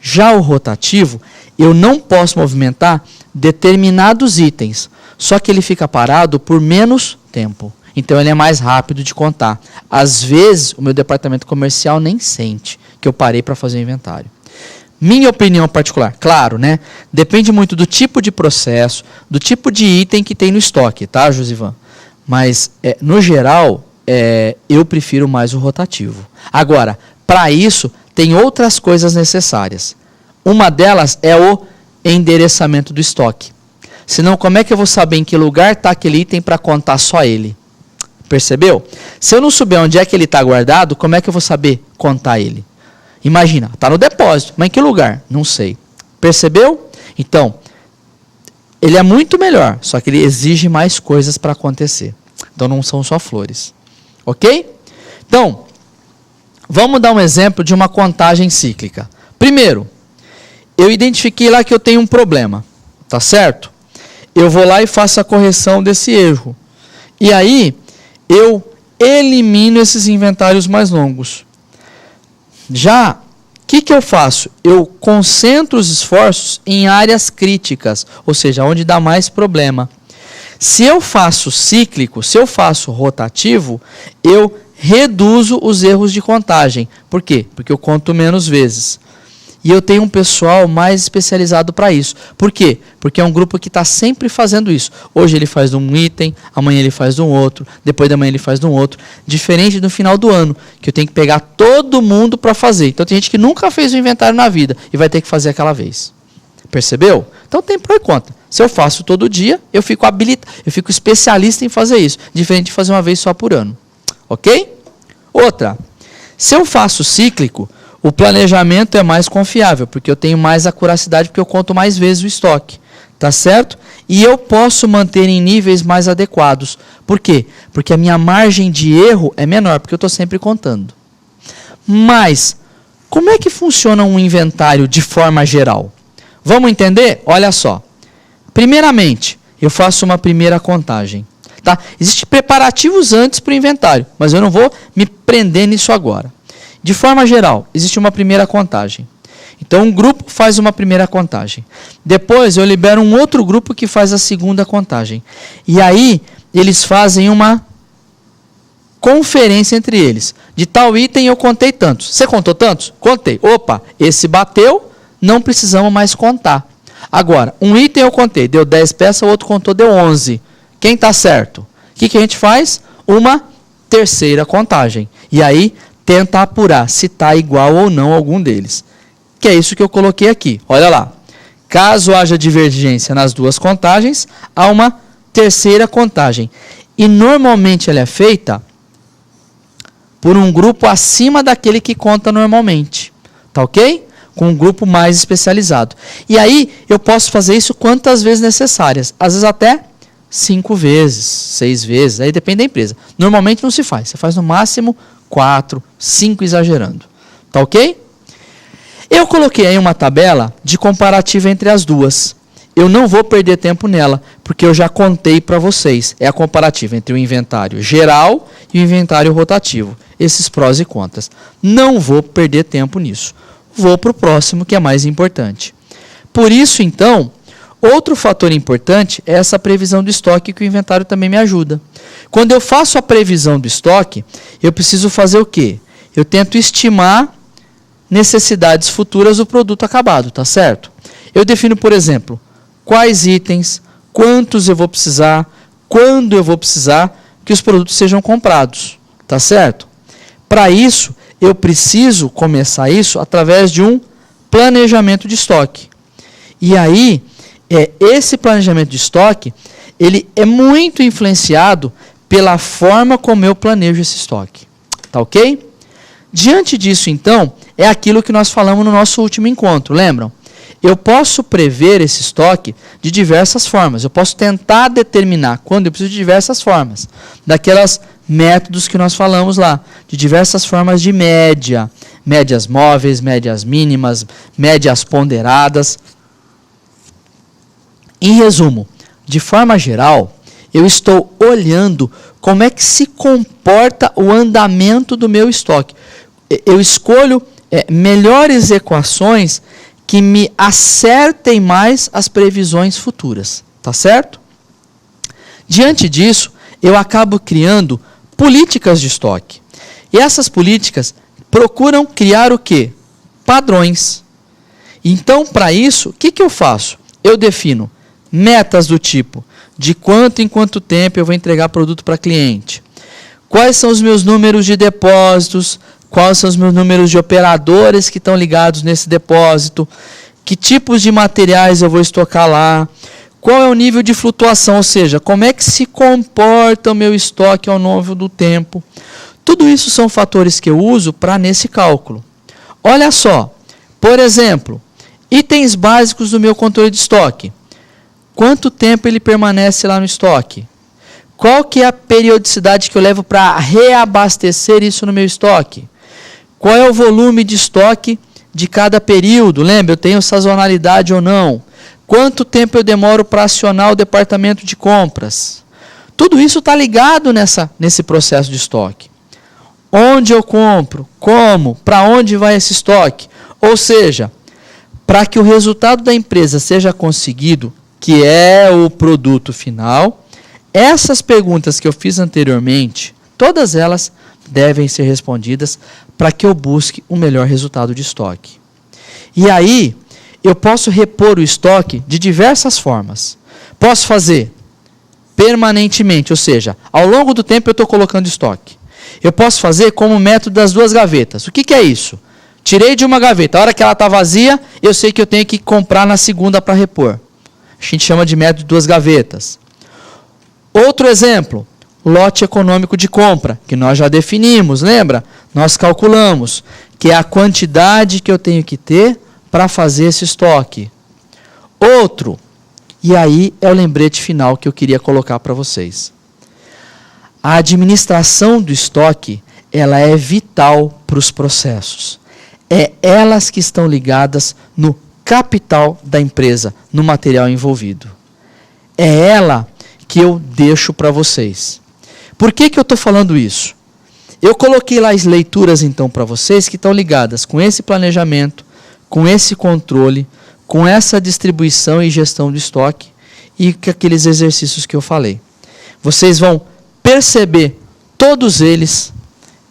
Já o rotativo, eu não posso movimentar determinados itens, só que ele fica parado por menos tempo. Então ele é mais rápido de contar. Às vezes, o meu departamento comercial nem sente que eu parei para fazer o inventário. Minha opinião particular, claro, né? Depende muito do tipo de processo, do tipo de item que tem no estoque, tá, Josivan? Mas, no geral, eu prefiro mais o rotativo. Agora, para isso, tem outras coisas necessárias. Uma delas é o endereçamento do estoque. Senão, como é que eu vou saber em que lugar está aquele item para contar só ele? Percebeu? Se eu não souber onde é que ele está guardado, como é que eu vou saber contar ele? Imagina, está no depósito, mas em que lugar? Não sei. Percebeu? Então, ele é muito melhor, só que ele exige mais coisas para acontecer. Então, não são só flores. Ok? Então, vamos dar um exemplo de uma contagem cíclica. Primeiro, eu identifiquei lá que eu tenho um problema. Tá certo? Eu vou lá e faço a correção desse erro. E aí, eu elimino esses inventários mais longos. Já, o que eu faço? Eu concentro os esforços em áreas críticas, ou seja, onde dá mais problema. Se eu faço cíclico, se eu faço rotativo, eu reduzo os erros de contagem. Por quê? Porque eu conto menos vezes. E eu tenho um pessoal mais especializado para isso. Por quê? Porque é um grupo que está sempre fazendo isso. Hoje ele faz de um item, amanhã ele faz de um outro, depois da manhã ele faz de um outro. Diferente do final do ano, que eu tenho que pegar todo mundo para fazer. Então tem gente que nunca fez o inventário na vida e vai ter que fazer aquela vez. Percebeu? Então tem pró e contra. Se eu faço todo dia, eu fico especialista em fazer isso. Diferente de fazer uma vez só por ano. Ok? Outra. Se eu faço cíclico, o planejamento é mais confiável, porque eu tenho mais acuracidade, porque eu conto mais vezes o estoque. Tá certo? E eu posso manter em níveis mais adequados. Por quê? Porque a minha margem de erro é menor, porque eu estou sempre contando. Mas, como é que funciona um inventário de forma geral? Vamos entender? Olha só. Primeiramente, eu faço uma primeira contagem. Tá? Existem preparativos antes para o inventário, mas eu não vou me prender nisso agora. De forma geral, existe uma primeira contagem. Então, um grupo faz uma primeira contagem. Depois, eu libero um outro grupo que faz a segunda contagem. E aí, eles fazem uma conferência entre eles. De tal item, eu contei tantos. Você contou tantos? Contei. Opa, esse bateu, não precisamos mais contar. Agora, um item eu contei, deu 10 peças, o outro contou, deu 11. Quem está certo? O que a gente faz? Uma terceira contagem. E aí, tenta apurar se está igual ou não algum deles. Que é isso que eu coloquei aqui. Olha lá. Caso haja divergência nas duas contagens, há uma terceira contagem. E normalmente ela é feita por um grupo acima daquele que conta normalmente. Tá ok? Com um grupo mais especializado. E aí eu posso fazer isso quantas vezes necessárias. Às vezes até 5 vezes, 6 vezes. Aí depende da empresa. Normalmente não se faz. Você faz no máximo 4, 5 exagerando. Tá ok? Eu coloquei aí uma tabela de comparativa entre as duas. Eu não vou perder tempo nela, porque eu já contei para vocês. É a comparativa entre o inventário geral e o inventário rotativo. Esses prós e contras. Não vou perder tempo nisso. Vou para o próximo, que é mais importante. Por isso, então, outro fator importante é essa previsão do estoque, que o inventário também me ajuda. Quando eu faço a previsão do estoque, eu preciso fazer o quê? Eu tento estimar necessidades futuras do produto acabado, tá certo? Eu defino, por exemplo, quais itens, quantos eu vou precisar, quando eu vou precisar que os produtos sejam comprados, tá certo? Para isso, eu preciso começar isso através de um planejamento de estoque. E aí, esse planejamento de estoque, ele é muito influenciado pela forma como eu planejo esse estoque. Tá ok? Diante disso, então, é aquilo que nós falamos no nosso último encontro, lembram? Eu posso prever esse estoque de diversas formas. Eu posso tentar determinar quando eu preciso de diversas formas. Daquelas métodos que nós falamos lá. De diversas formas de média. Médias móveis, médias mínimas, médias ponderadas. Em resumo, de forma geral, eu estou olhando como é que se comporta o andamento do meu estoque. Eu escolho melhores equações que me acertem mais as previsões futuras, tá certo? Diante disso, eu acabo criando políticas de estoque. E essas políticas procuram criar o quê? Padrões. Então, para isso, o que eu faço? Eu defino metas do tipo, de quanto em quanto tempo eu vou entregar produto para cliente. Quais são os meus números de depósitos? Quais são os meus números de operadores que estão ligados nesse depósito? Que tipos de materiais eu vou estocar lá? Qual é o nível de flutuação? Ou seja, como é que se comporta o meu estoque ao longo do tempo? Tudo isso são fatores que eu uso para nesse cálculo. Olha só, por exemplo, itens básicos do meu controle de estoque. Quanto tempo ele permanece lá no estoque? Qual que é a periodicidade que eu levo para reabastecer isso no meu estoque? Qual é o volume de estoque de cada período? Lembra, eu tenho sazonalidade ou não? Quanto tempo eu demoro para acionar o departamento de compras? Tudo isso está ligado nesse processo de estoque. Onde eu compro? Como? Para onde vai esse estoque? Ou seja, para que o resultado da empresa seja conseguido, que é o produto final, essas perguntas que eu fiz anteriormente, todas elas devem ser respondidas para que eu busque o melhor resultado de estoque. E aí, eu posso repor o estoque de diversas formas. Posso fazer permanentemente, ou seja, ao longo do tempo eu estou colocando estoque. Eu posso fazer como o método das 2 gavetas. O que é isso? Tirei de uma gaveta, a hora que ela está vazia, eu sei que eu tenho que comprar na segunda para repor. A gente chama de método de 2 gavetas. Outro exemplo, lote econômico de compra, que nós já definimos, lembra? Nós calculamos, que é a quantidade que eu tenho que ter para fazer esse estoque. Outro, e aí é o lembrete final que eu queria colocar para vocês. A administração do estoque, ela é vital para os processos. É elas que estão ligadas no capital da empresa, no material envolvido. É ela que eu deixo para vocês. Por que eu estou falando isso? Eu coloquei lá as leituras então para vocês que estão ligadas com esse planejamento, com esse controle, com essa distribuição e gestão do estoque e com aqueles exercícios que eu falei. Vocês vão perceber todos eles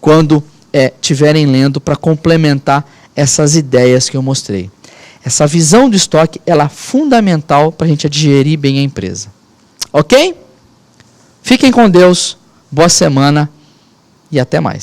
quando estiverem lendo para complementar essas ideias que eu mostrei. Essa visão do estoque ela é fundamental para a gente digerir bem a empresa. Ok? Fiquem com Deus, boa semana e até mais.